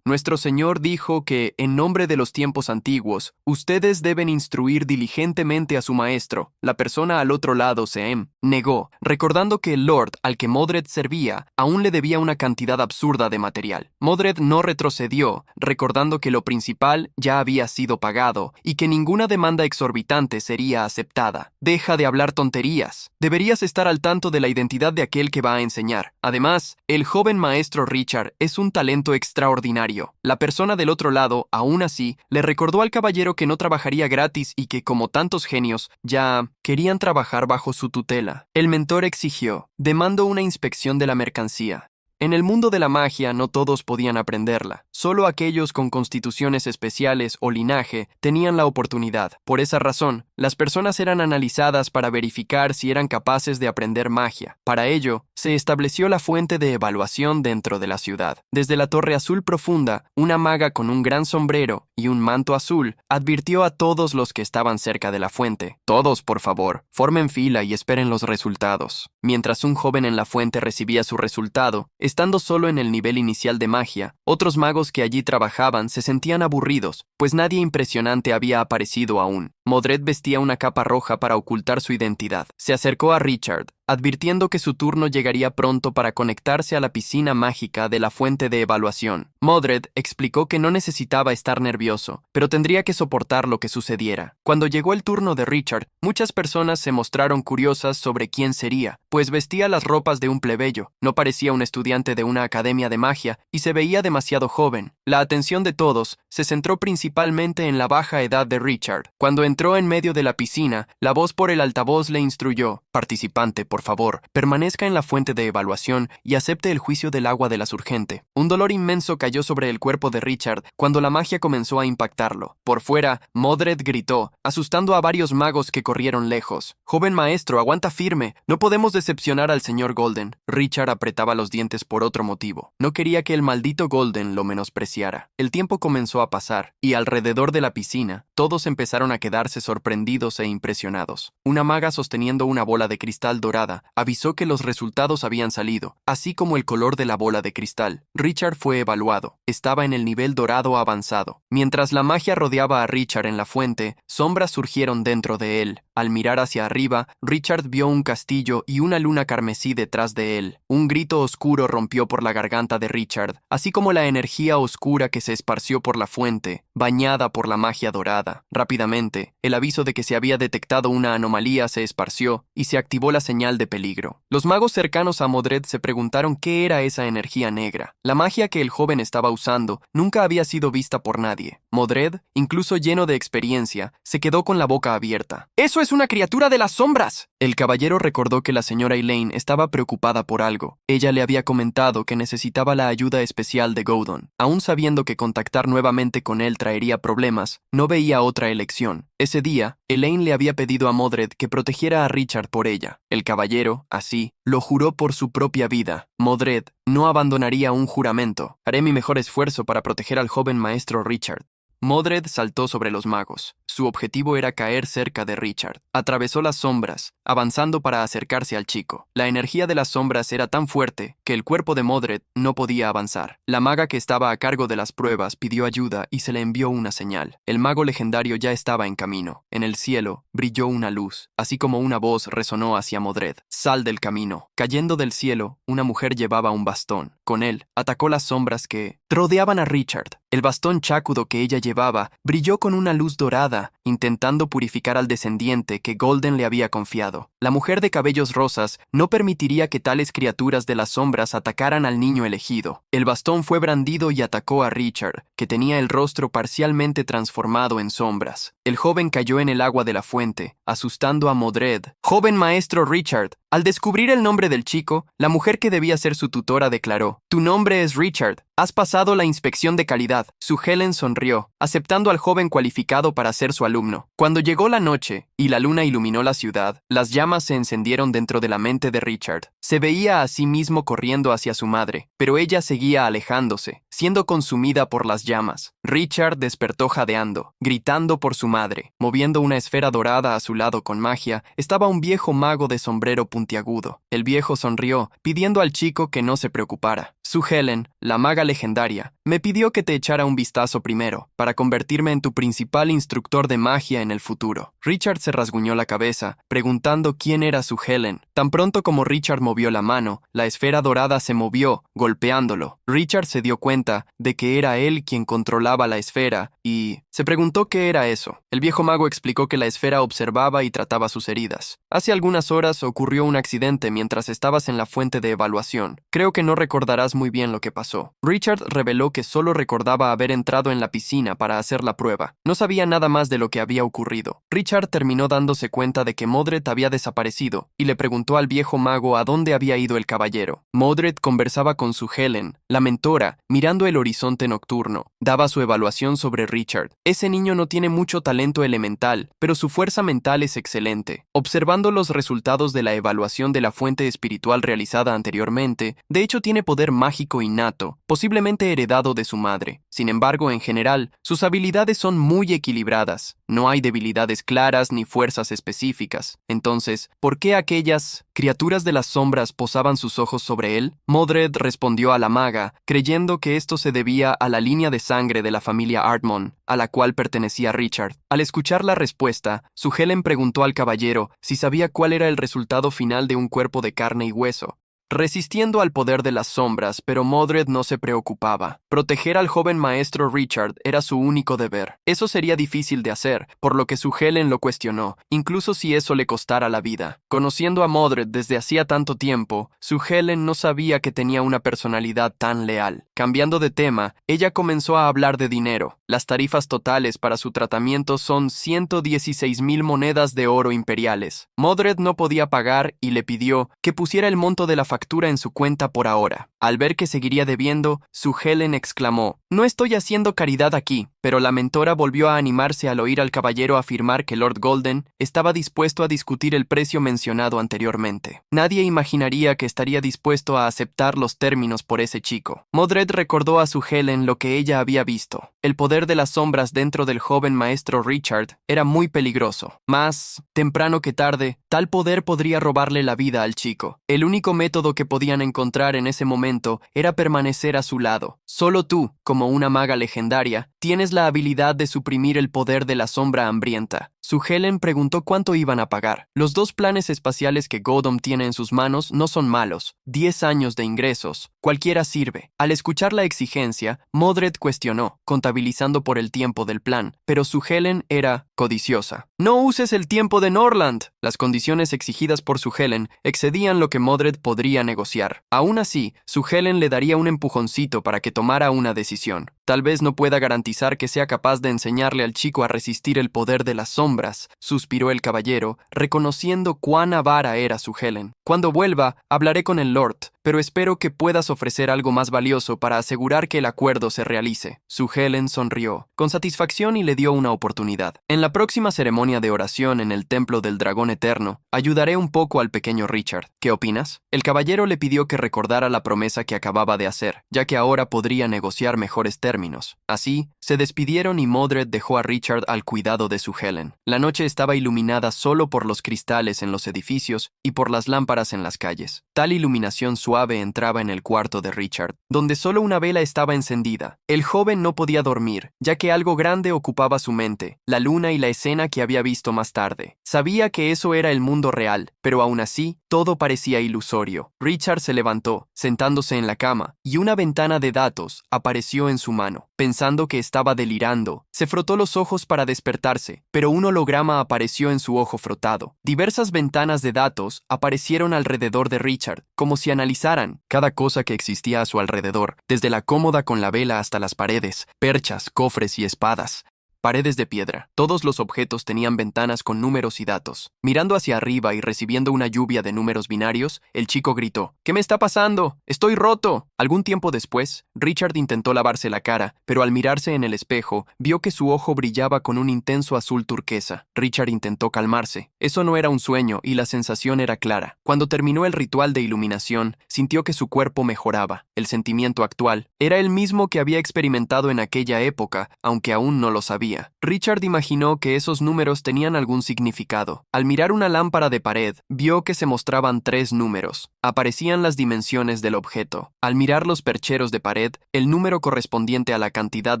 Nuestro señor dijo que, en nombre de los tiempos antiguos, ustedes deben instruir diligentemente a su maestro». La persona al otro lado se negó, recordando que el lord al que Modred servía aún le debía una cantidad absurda de material. Modred no retrocedió, recordando que lo principal ya había sido pagado y que ninguna demanda exorbitante sería aceptada. «Deja de hablar tonterías. Deberías estar al tanto de la identidad de aquel que va a enseñar. Además, el joven maestro Richard es un talento extraordinario». La persona del otro lado, aún así, le recordó al caballero que no trabajaría gratis y que, como tantos genios, ya querían trabajar bajo su tutela. El mentor exigió: «Demando una inspección de la mercancía». En el mundo de la magia no todos podían aprenderla. Solo aquellos con constituciones especiales o linaje tenían la oportunidad. Por esa razón, las personas eran analizadas para verificar si eran capaces de aprender magia. Para ello, se estableció la fuente de evaluación dentro de la ciudad. Desde la Torre Azul Profunda, una maga con un gran sombrero y un manto azul advirtió a todos los que estaban cerca de la fuente: «Todos, por favor, formen fila y esperen los resultados». Mientras un joven en la fuente recibía su resultado, estando solo en el nivel inicial de magia, otros magos que allí trabajaban se sentían aburridos, pues nadie impresionante había aparecido aún. Modred vestía una capa roja para ocultar su identidad. Se acercó a Richard, advirtiendo que su turno llegaría pronto para conectarse a la piscina mágica de la fuente de evaluación. Modred explicó que no necesitaba estar nervioso, pero tendría que soportar lo que sucediera. Cuando llegó el turno de Richard, muchas personas se mostraron curiosas sobre quién sería, pues vestía las ropas de un plebeyo, no parecía un estudiante de una academia de magia y se veía demasiado joven. La atención de todos se centró principalmente en la baja edad de Richard. Cuando entró en medio de la piscina, la voz por el altavoz le instruyó: «Participante, por favor, permanezca en la fuente de evaluación y acepte el juicio del agua de la surgente». Un dolor inmenso cayó sobre el cuerpo de Richard cuando la magia comenzó a impactarlo. Por fuera, Modred gritó, asustando a varios magos que corrieron lejos: «Joven maestro, aguanta firme, no podemos decepcionar al señor Golden». Richard apretaba los dientes por otro motivo. No quería que el maldito Golden lo menospreciara. El tiempo comenzó a pasar, y alrededor de la piscina, todos empezaron a quedarse sorprendidos e impresionados. Una maga sosteniendo una bola de cristal dorada avisó que los resultados habían salido, así como el color de la bola de cristal. Richard fue evaluado. Estaba en el nivel dorado avanzado. Mientras la magia rodeaba a Richard en la fuente, sombras surgieron dentro de él. Al mirar hacia arriba, Richard vio un castillo y una luna carmesí detrás de él. Un grito oscuro rompió por la garganta de Richard, así como la energía oscura que se esparció por la fuente. bañada por la magia dorada. Rápidamente, el aviso de que se había detectado una anomalía se esparció y se activó la señal de peligro. Los magos cercanos a Modred se preguntaron qué era esa energía negra. La magia que el joven estaba usando nunca había sido vista por nadie. Modred, incluso lleno de experiencia, se quedó con la boca abierta. ¡Eso es una criatura de las sombras! El caballero recordó que la señora Elaine estaba preocupada por algo. Ella le había comentado que necesitaba la ayuda especial de Godon. Aún sabiendo que contactar nuevamente con él traería problemas, no veía otra elección. Ese día, Elaine le había pedido a Modred que protegiera a Richard por ella. El caballero, así, lo juró por su propia vida. Modred no abandonaría un juramento. Haré mi mejor esfuerzo para proteger al joven maestro Richard. Modred saltó sobre los magos. Su objetivo era caer cerca de Richard. Atravesó las sombras, avanzando para acercarse al chico. La energía de las sombras era tan fuerte que el cuerpo de Modred no podía avanzar. La maga que estaba a cargo de las pruebas pidió ayuda y se le envió una señal. El mago legendario ya estaba en camino. En el cielo brilló una luz, así como una voz resonó hacia Modred. «Sal del camino». Cayendo del cielo, una mujer llevaba un bastón. Con él, atacó las sombras que rodeaban a Richard. El bastón chácudo que ella llevaba brilló con una luz dorada, intentando purificar al descendiente que Golden le había confiado. La mujer de cabellos rosas no permitiría que tales criaturas de las sombras atacaran al niño elegido. El bastón fue brandido y atacó a Richard, que tenía el rostro parcialmente transformado en sombras. El joven cayó en el agua de la fuente, asustando a Modred. «Joven maestro Richard». Al descubrir el nombre del chico, la mujer que debía ser su tutora declaró: «Tu nombre es Richard. Has pasado la inspección de calidad». Su Helen sonrió, aceptando al joven cualificado para ser su alumno. Cuando llegó la noche y la luna iluminó la ciudad, las llamas se encendieron dentro de la mente de Richard. Se veía a sí mismo corriendo hacia su madre, pero ella seguía alejándose, siendo consumida por las llamas. Richard despertó jadeando, gritando por su madre. Moviendo una esfera dorada a su lado con magia, estaba un viejo mago de sombrero puntiagudo. El viejo sonrió, pidiendo al chico que no se preocupara. Su Helen, la maga legendaria, me pidió que te echara un vistazo primero, para convertirme en tu principal instructor de magia en el futuro. Richard se rasguñó la cabeza, preguntando quién era su Helen. Tan pronto como Richard movió la mano, la esfera dorada se movió, golpeándolo. Richard se dio cuenta de que era él quien controlaba la esfera y se preguntó qué era eso. El viejo mago explicó que la esfera observaba y trataba sus heridas. Hace algunas horas ocurrió un accidente mientras estabas en la fuente de evaluación. Creo que no recordarás muy bien lo que pasó. Richard reveló que solo recordaba haber entrado en la piscina para hacer la prueba. No sabía nada más de lo que había ocurrido. Richard terminó dándose cuenta de que Modred había desaparecido y le preguntó al viejo mago a dónde había ido el caballero. Modred conversaba con su Helen, la mentora, mirando el horizonte nocturno. Daba su evaluación sobre Richard. Ese niño no tiene mucho talento elemental, pero su fuerza mental es excelente. Observando los resultados de la evaluación de la fuente espiritual realizada anteriormente, de hecho tiene poder mágico innato, posiblemente heredado de su madre. Sin embargo, en general, sus habilidades son muy equilibradas. No hay debilidades claras ni fuerzas específicas. Entonces, ¿por qué aquellas criaturas de las sombras posaban sus ojos sobre él? Modred respondió a la maga, creyendo que esto se debía a la línea de sangre de la familia Ardmon, a la cual pertenecía Richard. Al escuchar la respuesta, su Helen preguntó al caballero si sabía cuál era el resultado final de un cuerpo de carne y hueso. Resistiendo al poder de las sombras, pero Modred no se preocupaba. Proteger al joven maestro Richard era su único deber. Eso sería difícil de hacer, por lo que su Helen lo cuestionó, incluso si eso le costara la vida. Conociendo a Modred desde hacía tanto tiempo, su Helen no sabía que tenía una personalidad tan leal. Cambiando de tema, ella comenzó a hablar de dinero. Las tarifas totales para su tratamiento son 116,000 monedas de oro imperiales. Modred no podía pagar y le pidió que pusiera el monto de la factura en su cuenta por ahora. Al ver que seguiría debiendo, su Helen exclamó: «No estoy haciendo caridad aquí», pero la mentora volvió a animarse al oír al caballero afirmar que Lord Golden estaba dispuesto a discutir el precio mencionado anteriormente. Nadie imaginaría que estaría dispuesto a aceptar los términos por ese chico. Modred recordó a su Helen lo que ella había visto. El poder de las sombras dentro del joven maestro Richard era muy peligroso. Más temprano que tarde, tal poder podría robarle la vida al chico. El único método que podían encontrar en ese momento era permanecer a su lado. Solo tú, como una maga legendaria, Tienes la habilidad de suprimir el poder de la sombra hambrienta. Su Helen preguntó cuánto iban a pagar. Los 2 planes espaciales que Godom tiene en sus manos no son malos. 10 años de ingresos. Cualquiera sirve. Al escuchar la exigencia, Modred cuestionó, contabilizando por el tiempo del plan, pero su Helen era codiciosa. No uses el tiempo de Norland. Las condiciones exigidas por su Helen excedían lo que Modred podría negociar. Aún así, su Helen le daría un empujoncito para que tomara una decisión. Tal vez no pueda garantizar que sea capaz de enseñarle al chico a resistir el poder de las sombras, suspiró el caballero, reconociendo cuán avara era su Helen. Cuando vuelva, hablaré con el Lord, pero espero que puedas ofrecer algo más valioso para asegurar que el acuerdo se realice. Su Helen sonrió con satisfacción y le dio una oportunidad. En la próxima ceremonia de oración en el Templo del Dragón Eterno, ayudaré un poco al pequeño Richard. ¿Qué opinas? El caballero le pidió que recordara la promesa que acababa de hacer, ya que ahora podría negociar mejores términos. Así, se despidieron y Modred dejó a Richard al cuidado de su Helen. La noche estaba iluminada solo por los cristales en los edificios y por las lámparas en las calles. Tal iluminación suave entraba en el cuarto de Richard, donde solo una vela estaba encendida. El joven no podía dormir, ya que algo grande ocupaba su mente, la luna y la escena que había visto más tarde. Sabía que eso era el mundo real, pero aún así, todo parecía ilusorio. Richard se levantó, sentándose en la cama, y una ventana de datos apareció en su mano. Pensando que estaba delirando, se frotó los ojos para despertarse, pero un holograma apareció en su ojo frotado. Diversas ventanas de datos aparecieron alrededor de Richard, como si analizaran cada cosa que existía a su alrededor, desde la cómoda con la vela hasta las paredes, perchas, cofres y espadas. Paredes de piedra. Todos los objetos tenían ventanas con números y datos. Mirando hacia arriba y recibiendo una lluvia de números binarios, el chico gritó: «¿Qué me está pasando? ¡Estoy roto!». Algún tiempo después, Richard intentó lavarse la cara, pero al mirarse en el espejo, vio que su ojo brillaba con un intenso azul turquesa. Richard intentó calmarse. Eso no era un sueño y la sensación era clara. Cuando terminó el ritual de iluminación, sintió que su cuerpo mejoraba. El sentimiento actual era el mismo que había experimentado en aquella época, aunque aún no lo sabía. Richard imaginó que esos números tenían algún significado. Al mirar una lámpara de pared, vio que se mostraban 3 números. Aparecían las dimensiones del objeto. Al mirar los percheros de pared, el número correspondiente a la cantidad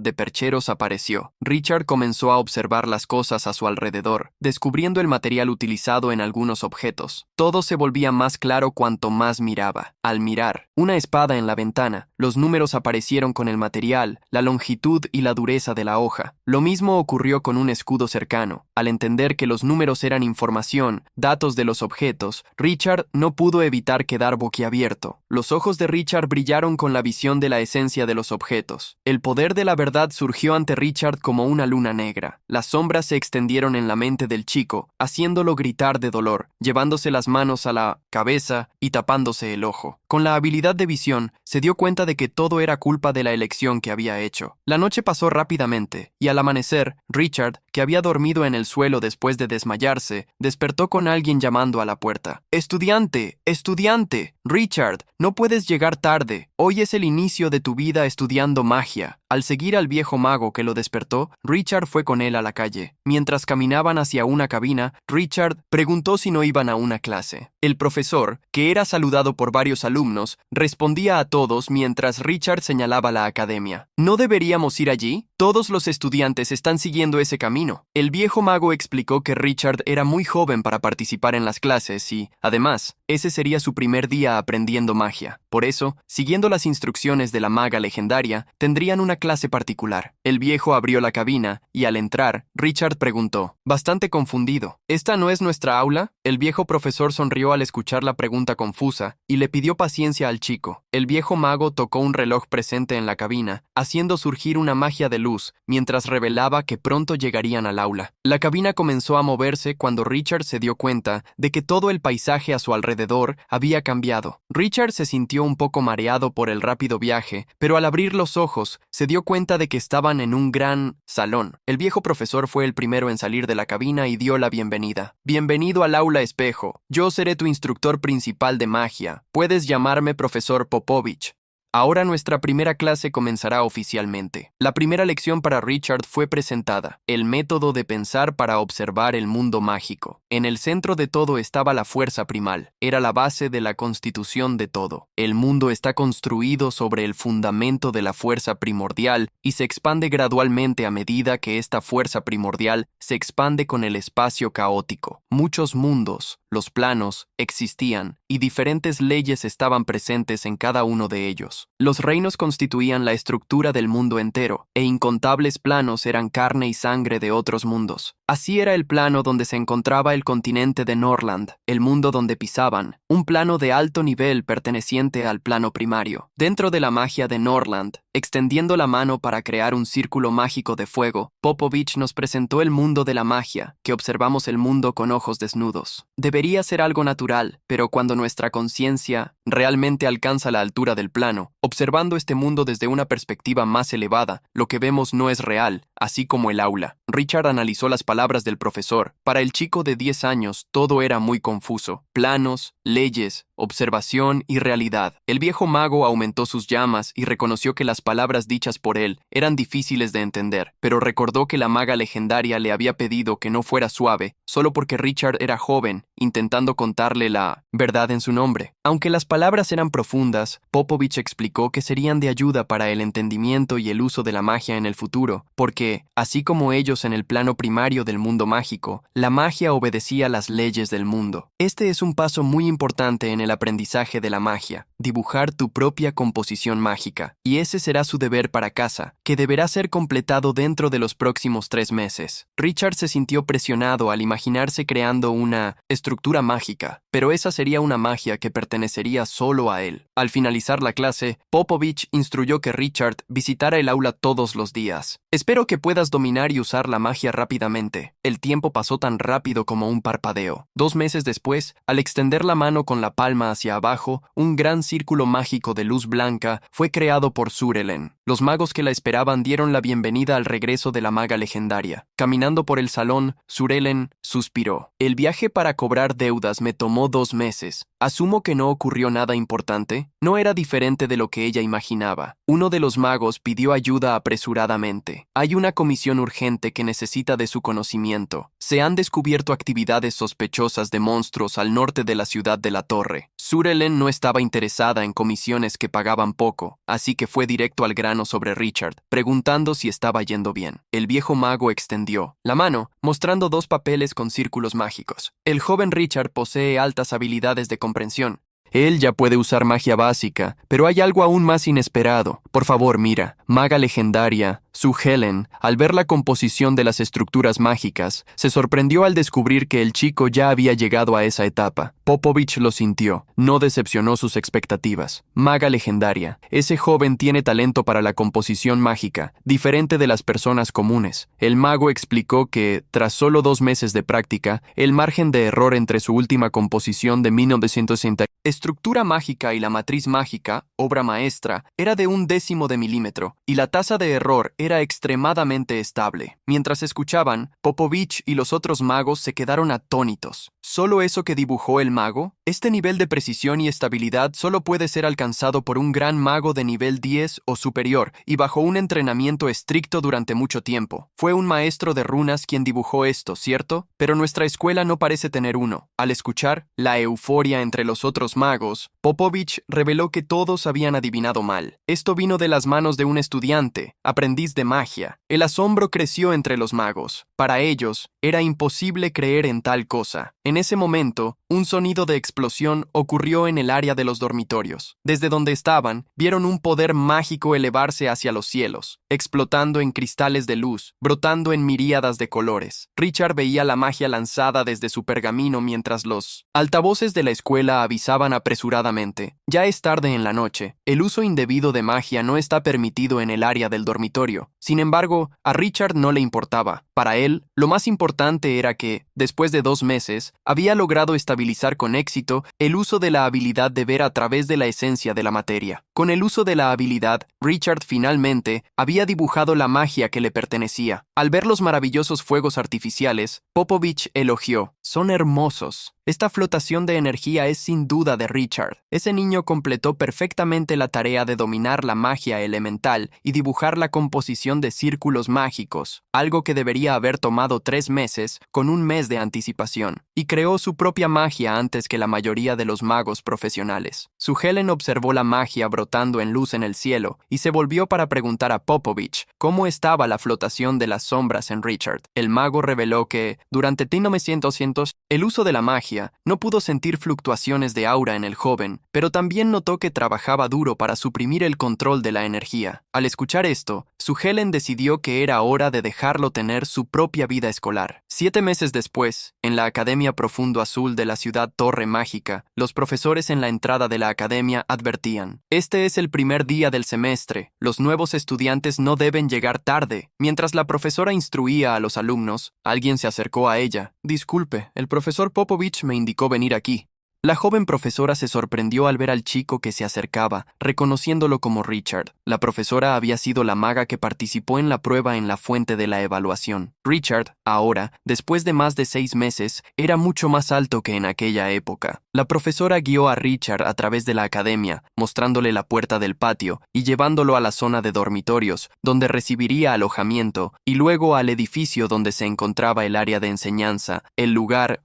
de percheros apareció. Richard comenzó a observar las cosas a su alrededor, descubriendo el material utilizado en algunos objetos. Todo se volvía más claro cuanto más miraba. Al mirar una espada en la ventana, los números aparecieron con el material, la longitud y la dureza de la hoja. Lo mismo ocurrió con un escudo cercano. Al entender que los números eran información, datos de los objetos, Richard no pudo evitar quedar boquiabierto. Los ojos de Richard brillaron con la visión de la esencia de los objetos. El poder de la verdad surgió ante Richard como una luna negra. Las sombras se extendieron en la mente del chico, haciéndolo gritar de dolor, llevándose las manos a la cabeza y tapándose el ojo. Con la habilidad de visión, se dio cuenta de que todo era culpa de la elección que había hecho. La noche pasó rápidamente, y al amanecer, Richard, que había dormido en el suelo después de desmayarse, despertó con alguien llamando a la puerta. «¡Estudiante! ¡Estudiante! Richard, no puedes llegar tarde. Hoy es el inicio de tu vida estudiando magia». Al seguir al viejo mago que lo despertó, Richard fue con él a la calle. Mientras caminaban hacia una cabina, Richard preguntó si no iban a una clase. El profesor, que era saludado por varios alumnos, respondía a todos mientras Richard señalaba la academia. «¿No deberíamos ir allí? Todos los estudiantes están siguiendo ese camino». El viejo mago explicó que Richard era muy joven para participar en las clases y, además, ese sería su primer día aprendiendo magia. Por eso, siguiendo las instrucciones de la maga legendaria, tendrían una clase particular. El viejo abrió la cabina y al entrar, Richard preguntó, bastante confundido: «¿Esta no es nuestra aula?». El viejo profesor sonrió al escuchar la pregunta confusa y le pidió paciencia al chico. El viejo mago tocó un reloj presente en la cabina, haciendo surgir una magia de luz, mientras revelaba que pronto llegarían al aula. La cabina comenzó a moverse cuando Richard se dio cuenta de que todo el paisaje a su alrededor había cambiado. Richard se sintió un poco mareado por el rápido viaje, pero al abrir los ojos, se dio cuenta de que estaban en un gran salón. El viejo profesor fue el primero en salir de la cabina y dio la bienvenida. «Bienvenido al aula espejo. Yo seré tu instructor principal de magia. Puedes llamarme profesor Popovich». Ahora nuestra primera clase comenzará oficialmente. La primera lección para Richard fue presentada: el método de pensar para observar el mundo mágico. En el centro de todo estaba la fuerza primal. Era la base de la constitución de todo. El mundo está construido sobre el fundamento de la fuerza primordial y se expande gradualmente a medida que esta fuerza primordial se expande con el espacio caótico. Muchos mundos, los planos, existían y diferentes leyes estaban presentes en cada uno de ellos. Los reinos constituían la estructura del mundo entero, e incontables planos eran carne y sangre de otros mundos. Así era el plano donde se encontraba el continente de Norland, el mundo donde pisaban, un plano de alto nivel perteneciente al plano primario. Dentro de la magia de Norland, extendiendo la mano para crear un círculo mágico de fuego, Popovich nos presentó el mundo de la magia, que observamos el mundo con ojos desnudos. Debería ser algo natural, pero cuando nuestra conciencia realmente alcanza la altura del plano, observando este mundo desde una perspectiva más elevada, lo que vemos no es real, así como el aula. Richard analizó las palabras del profesor. Para el chico de 10 años, todo era muy confuso. Planos, leyes, observación y realidad. El viejo mago aumentó sus llamas y reconoció que las palabras dichas por él eran difíciles de entender, pero recordó que la maga legendaria le había pedido que no fuera suave, solo porque Richard era joven, intentando contarle la verdad en su nombre. Aunque las palabras eran profundas, Popovich explicó que serían de ayuda para el entendimiento y el uso de la magia en el futuro, porque, así como ellos en el plano primario del mundo mágico, la magia obedecía las leyes del mundo. Este es un paso muy importante en el aprendizaje de la magia: dibujar tu propia composición mágica, y ese será su deber para casa, que deberá ser completado dentro de los próximos 3 meses. Richard se sintió presionado al imaginarse creando una estructura mágica, pero esa sería una magia que pertenecería solo a él. Al finalizar la clase, Popovich instruyó que Richard visitara el aula todos los días. Espero que puedas dominar y usar la magia rápidamente. El tiempo pasó tan rápido como un parpadeo. 2 meses después, al extender la mano con la palma hacia abajo, un gran círculo mágico de luz blanca fue creado por Surelen. Los magos que la esperaban dieron la bienvenida al regreso de la maga legendaria. Caminando por el salón, Surelen suspiró. El viaje para cobrar deudas me tomó 2 meses. Asumo que no ocurrió nada importante. No era diferente de lo que ella imaginaba. Uno de los magos pidió ayuda apresuradamente. Hay una comisión urgente que necesita de su conocimiento. Se han descubierto actividades sospechosas de monstruos al norte de la ciudad de la Torre. Surelen no estaba interesada en comisiones que pagaban poco, así que fue directo al grano sobre Richard, preguntando si estaba yendo bien. El viejo mago extendió la mano, mostrando 2 papeles con círculos mágicos. El joven Richard posee altas habilidades de comprensión. Él ya puede usar magia básica, pero hay algo aún más inesperado. Por favor, mira. Maga legendaria, Sue Helen, al ver la composición de las estructuras mágicas, se sorprendió al descubrir que el chico ya había llegado a esa etapa. Popovich lo sintió. No decepcionó sus expectativas. Maga legendaria. Ese joven tiene talento para la composición mágica, diferente de las personas comunes. El mago explicó que, tras solo 2 meses de práctica, el margen de error entre su última composición de 1960 estructura mágica y la matriz mágica, obra maestra, era de 1/10 de milímetro, y la tasa de error era extremadamente estable. Mientras escuchaban, Popovich y los otros magos se quedaron atónitos. ¿Solo eso que dibujó el mago? Este nivel de precisión y estabilidad solo puede ser alcanzado por un gran mago de nivel 10 o superior y bajo un entrenamiento estricto durante mucho tiempo. Fue un maestro de runas quien dibujó esto, ¿cierto? Pero nuestra escuela no parece tener uno. Al escuchar la euforia entre los otros magos, Popovich reveló que todos habían adivinado mal. Esto vino de las manos de un estudiante, aprendiz de magia. El asombro creció entre los magos. Para ellos, era imposible creer en tal cosa. En ese momento, un sonido de explosión ocurrió en el área de los dormitorios. Desde donde estaban, vieron un poder mágico elevarse hacia los cielos, explotando en cristales de luz, brotando en miríadas de colores. Richard veía la magia lanzada desde su pergamino mientras los altavoces de la escuela avisaban apresuradamente: ya es tarde en la noche. El uso indebido de magia no está permitido en el área del dormitorio. Sin embargo, a Richard no le importaba. Para él, lo más importante era que, después de 2 meses, había logrado estabilizar con éxito el uso de la habilidad de ver a través de la esencia de la materia. Con el uso de la habilidad, Richard finalmente había dibujado la magia que le pertenecía. Al ver los maravillosos fuegos artificiales, Popovich elogió: son hermosos. Esta flotación de energía es sin duda de Richard. Ese niño completó perfectamente la tarea de dominar la magia elemental y dibujar la composición de círculos mágicos, algo que debería haber tomado 3 meses con un mes de anticipación, y creó su propia magia antes que la mayoría de los magos profesionales. Su Helen observó la magia brotando en luz en el cielo y se volvió para preguntar a Popovich cómo estaba la flotación de las sombras en Richard. El mago reveló que, durante 1900, el uso de la magia, no pudo sentir fluctuaciones de aura en el joven, pero también notó que trabajaba duro para suprimir el control de la energía. Al escuchar esto, su Helen decidió que era hora de dejarlo tener su propia vida escolar. 7 meses después, en la Academia Profundo Azul de la ciudad Torre Mágica, los profesores en la entrada de la academia advertían: este es el primer día del semestre, los nuevos estudiantes no deben llegar tarde. Mientras la profesora instruía a los alumnos, alguien se acercó a ella. Disculpe, el profesor Popovich me indicó venir aquí. La joven profesora se sorprendió al ver al chico que se acercaba, reconociéndolo como Richard. La profesora había sido la maga que participó en la prueba en la fuente de la evaluación. Richard, ahora, después de más de 6 meses, era mucho más alto que en aquella época. La profesora guió a Richard a través de la academia, mostrándole la puerta del patio y llevándolo a la zona de dormitorios, donde recibiría alojamiento, y luego al edificio donde se encontraba el área de enseñanza, el lugar,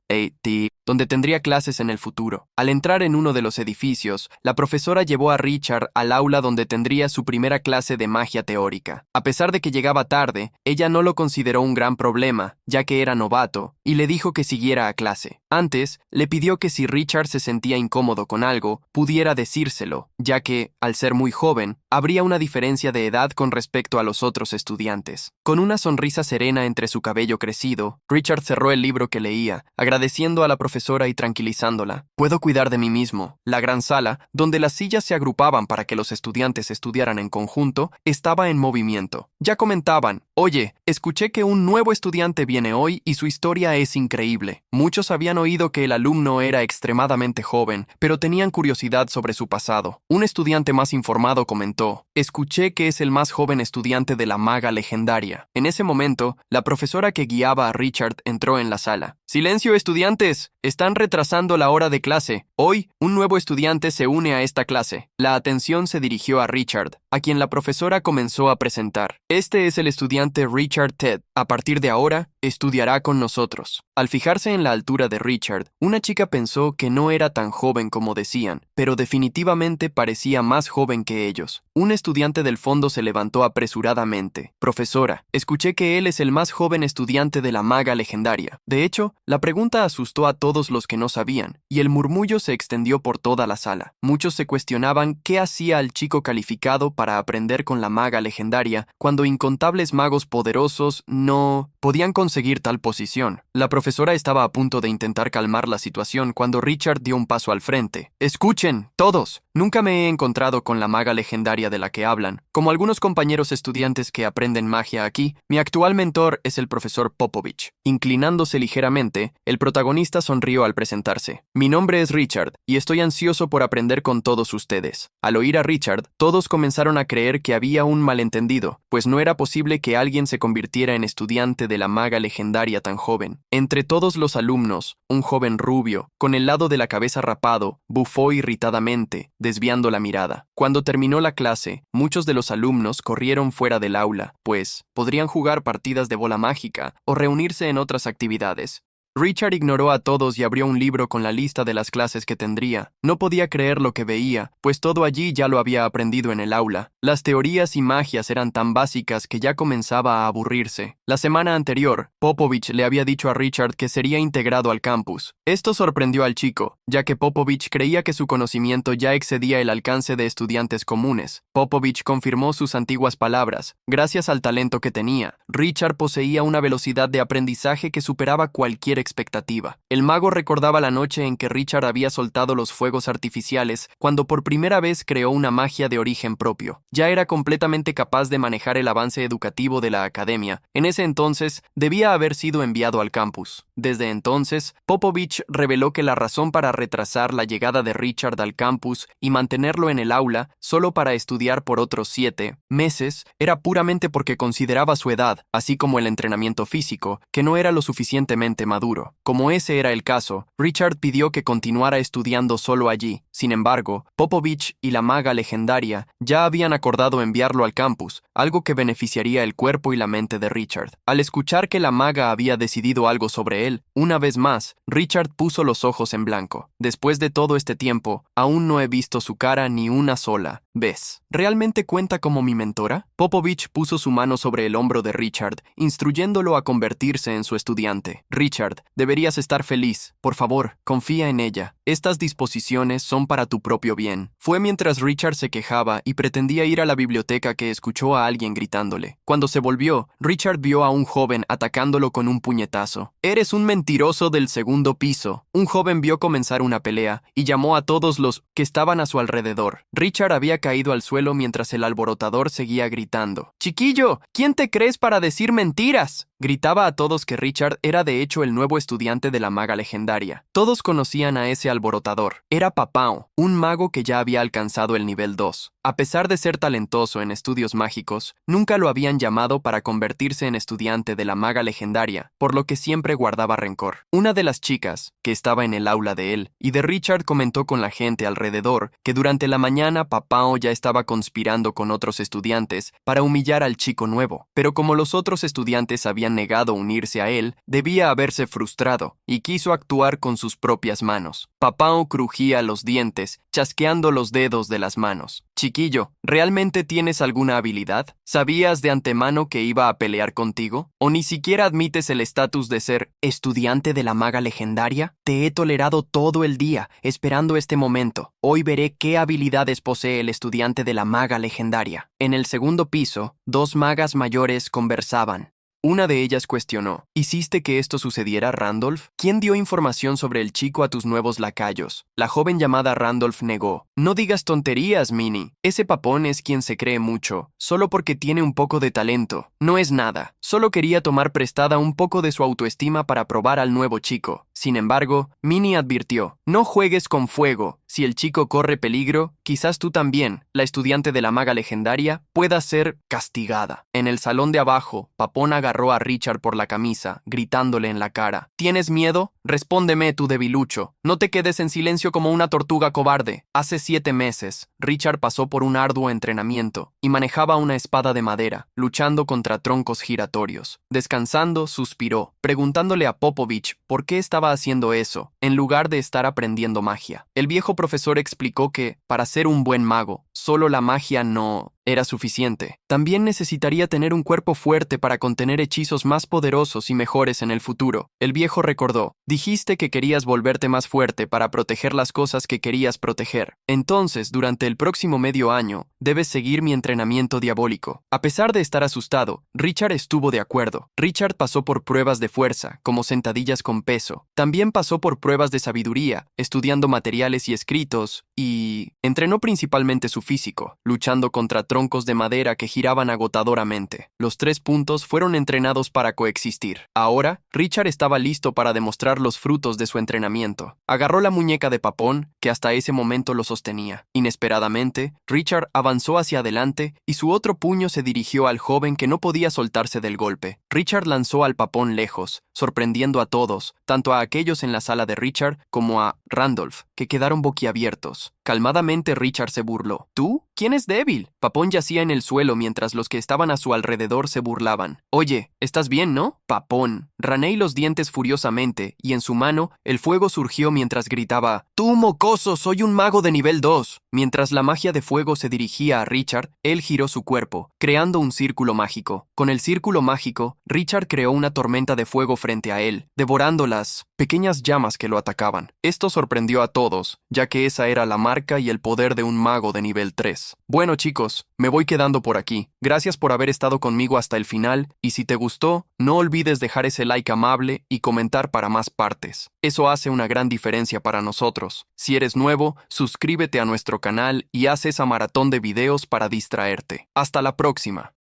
donde tendría clases en el futuro. Al entrar en uno de los edificios, la profesora llevó a Richard al aula donde tendría su primera clase de magia teórica. A pesar de que llegaba tarde, ella no lo consideró un gran problema, ya que era novato, y le dijo que siguiera a clase. Antes, le pidió que si Richard se sentía incómodo con algo, pudiera decírselo, ya que, al ser muy joven, habría una diferencia de edad con respecto a los otros estudiantes. Con una sonrisa serena entre su cabello crecido, Richard cerró el libro que leía, agradeciendo a la profesora y tranquilizándola. Puedo cuidar de mí mismo. La gran sala, donde las sillas se agrupaban para que los estudiantes estudiaran en conjunto, estaba en movimiento. Ya comentaban: oye, escuché que un nuevo estudiante viene hoy y su historia es increíble. Muchos habían oído que el alumno era extremadamente joven, pero tenían curiosidad sobre su pasado. Un estudiante más informado comentó: escuché que es el más joven estudiante de la maga legendaria. En ese momento, la profesora que guiaba a Richard entró en la sala. ¡Silencio, estudiantes! Están retrasando la hora de clase. Hoy, un nuevo estudiante se une a esta clase. La atención se dirigió a Richard, a quien la profesora comenzó a presentar. Este es el estudiante Richard Ted. A partir de ahora, estudiará con nosotros. Al fijarse en la altura de Richard, una chica pensó que no era tan joven como decían, pero definitivamente parecía más joven que ellos. Un estudiante del fondo se levantó apresuradamente. Profesora, escuché que él es el más joven estudiante de la maga legendaria. De hecho, la pregunta asustó a todos los que no sabían, y el murmullo se extendió por toda la sala. Muchos se cuestionaban qué hacía el chico calificado para aprender con la maga legendaria cuando incontables magos poderosos no podían conseguir tal posición. La profesora estaba a punto de intentar calmar la situación cuando Richard dio un paso al frente. Escuchen, todos. Nunca me he encontrado con la maga legendaria de la que hablan. Como algunos compañeros estudiantes que aprenden magia aquí, mi actual mentor es el profesor Popovich. Inclinándose ligeramente, el protagonista sonrió al presentarse. Mi nombre es Richard, y estoy ansioso por aprender con todos ustedes. Al oír a Richard, todos comenzaron a creer que había un malentendido, pues no era posible que alguien se convirtiera en estudiante de la maga legendaria tan joven. Entre todos los alumnos, un joven rubio, con el lado de la cabeza rapado, bufó irritadamente, desviando la mirada. Cuando terminó la clase, muchos de los alumnos corrieron fuera del aula, pues podrían jugar partidas de bola mágica o reunirse en otras actividades. Richard ignoró a todos y abrió un libro con la lista de las clases que tendría. No podía creer lo que veía, pues todo allí ya lo había aprendido en el aula. Las teorías y magias eran tan básicas que ya comenzaba a aburrirse. La semana anterior, Popovich le había dicho a Richard que sería integrado al campus. Esto sorprendió al chico, ya que Popovich creía que su conocimiento ya excedía el alcance de estudiantes comunes. Popovich confirmó sus antiguas palabras. Gracias al talento que tenía, Richard poseía una velocidad de aprendizaje que superaba cualquier expectativa. El mago recordaba la noche en que Richard había soltado los fuegos artificiales cuando por primera vez creó una magia de origen propio. Ya era completamente capaz de manejar el avance educativo de la academia. En ese entonces, debía haber sido enviado al campus. Desde entonces, Popovich reveló que la razón para retrasar la llegada de Richard al campus y mantenerlo en el aula solo para estudiar por otros 7 meses era puramente porque consideraba su edad, así como el entrenamiento físico, que no era lo suficientemente maduro. futuro. Como ese era el caso, Richard pidió que continuara estudiando solo allí. Sin embargo, Popovich y la maga legendaria ya habían acordado enviarlo al campus, algo que beneficiaría el cuerpo y la mente de Richard. Al escuchar que la maga había decidido algo sobre él, una vez más, Richard puso los ojos en blanco. Después de todo este tiempo, aún no he visto su cara ni una sola vez. ¿Realmente cuenta como mi mentora? Popovich puso su mano sobre el hombro de Richard, instruyéndolo a convertirse en su estudiante. Richard, deberías estar feliz. Por favor, confía en ella. Estas disposiciones son para tu propio bien. Fue mientras Richard se quejaba y pretendía ir a la biblioteca que escuchó a alguien gritándole. Cuando se volvió, Richard vio a un joven atacándolo con un puñetazo. «Eres un mentiroso del segundo piso». Un joven vio comenzar una pelea y llamó a todos los que estaban a su alrededor. Richard había caído al suelo mientras el alborotador seguía gritando. «Chiquillo, ¿quién te crees para decir mentiras?». Gritaba a todos que Richard era de hecho el nuevo estudiante de la maga legendaria. Todos conocían a ese alborotador. Era Papao, un mago que ya había alcanzado el nivel 2. A pesar de ser talentoso en estudios mágicos, nunca lo habían llamado para convertirse en estudiante de la maga legendaria, por lo que siempre guardaba rencor. Una de las chicas, que estaba en el aula de él, y de Richard comentó con la gente alrededor que durante la mañana Papao ya estaba conspirando con otros estudiantes para humillar al chico nuevo. Pero como los otros estudiantes habían negado unirse a él, debía haberse frustrado y quiso actuar con sus propias manos. Papao crujía los dientes, chasqueando los dedos de las manos. «Chiquillo, ¿realmente tienes alguna habilidad? ¿Sabías de antemano que iba a pelear contigo? ¿O ni siquiera admites el estatus de ser estudiante de la maga legendaria? Te he tolerado todo el día, esperando este momento. Hoy veré qué habilidades posee el estudiante de la maga legendaria». En el segundo piso, dos magas mayores conversaban. Una de ellas cuestionó: ¿Hiciste que esto sucediera, Randolph? ¿Quién dio información sobre el chico a tus nuevos lacayos? La joven llamada Randolph negó. No digas tonterías, Minnie. Ese papón es quien se cree mucho, solo porque tiene un poco de talento. No es nada. Solo quería tomar prestada un poco de su autoestima para probar al nuevo chico. Sin embargo, Minnie advirtió: no juegues con fuego. Si el chico corre peligro, quizás tú también, la estudiante de la maga legendaria, pueda ser castigada. En el salón de abajo, Papón agarró a Richard por la camisa, gritándole en la cara: ¿Tienes miedo? Respóndeme, tu debilucho. No te quedes en silencio como una tortuga cobarde. Hace 7 meses, Richard pasó por un arduo entrenamiento y manejaba una espada de madera, luchando contra troncos giratorios. Descansando, suspiró, preguntándole a Popovich por qué estaba haciendo eso, en lugar de estar aprendiendo magia. El viejo profesor explicó que, para ser un buen mago, solo la magia no era suficiente. También necesitaría tener un cuerpo fuerte para contener hechizos más poderosos y mejores en el futuro. El viejo recordó: dijiste que querías volverte más fuerte para proteger las cosas que querías proteger. Entonces, durante el próximo medio año, debes seguir mi entrenamiento diabólico. A pesar de estar asustado, Richard estuvo de acuerdo. Richard pasó por pruebas de fuerza, como sentadillas con peso. También pasó por pruebas de sabiduría, estudiando materiales y escritos, y entrenó principalmente su físico, luchando contra troncos de madera que giraban agotadoramente. Los 3 puntos fueron entrenados para coexistir. Ahora, Richard estaba listo para demostrar los frutos de su entrenamiento. Agarró la muñeca de Papón, que hasta ese momento lo sostenía. Inesperadamente, Richard avanzó hacia adelante y su otro puño se dirigió al joven que no podía soltarse del golpe. Richard lanzó al Papón lejos, sorprendiendo a todos, tanto a aquellos en la sala de Richard como a Randolph, que quedaron boquiabiertos. Calmadamente Richard se burló. ¿Tú? ¿Quién es débil? Papón yacía en el suelo mientras los que estaban a su alrededor se burlaban. Oye, ¿estás bien, no? Papón. Raneé los dientes furiosamente y en su mano el fuego surgió mientras gritaba: ¡Tú, mocoso, soy un mago de nivel 2! Mientras la magia de fuego se dirigía a Richard, él giró su cuerpo, creando un círculo mágico. Con el círculo mágico, Richard creó una tormenta de fuego frente a él, devorando las pequeñas llamas que lo atacaban. Esto sorprendió a todos, ya que esa era la marca y el poder de un mago de nivel 3. Bueno, chicos, me voy quedando por aquí. Gracias por haber estado conmigo hasta el final, y si te gustó, no olvides dejar ese like amable y comentar para más partes. Eso hace una gran diferencia para nosotros. Si eres nuevo, suscríbete a nuestro canal y haz esa maratón de videos para distraerte. Hasta la próxima.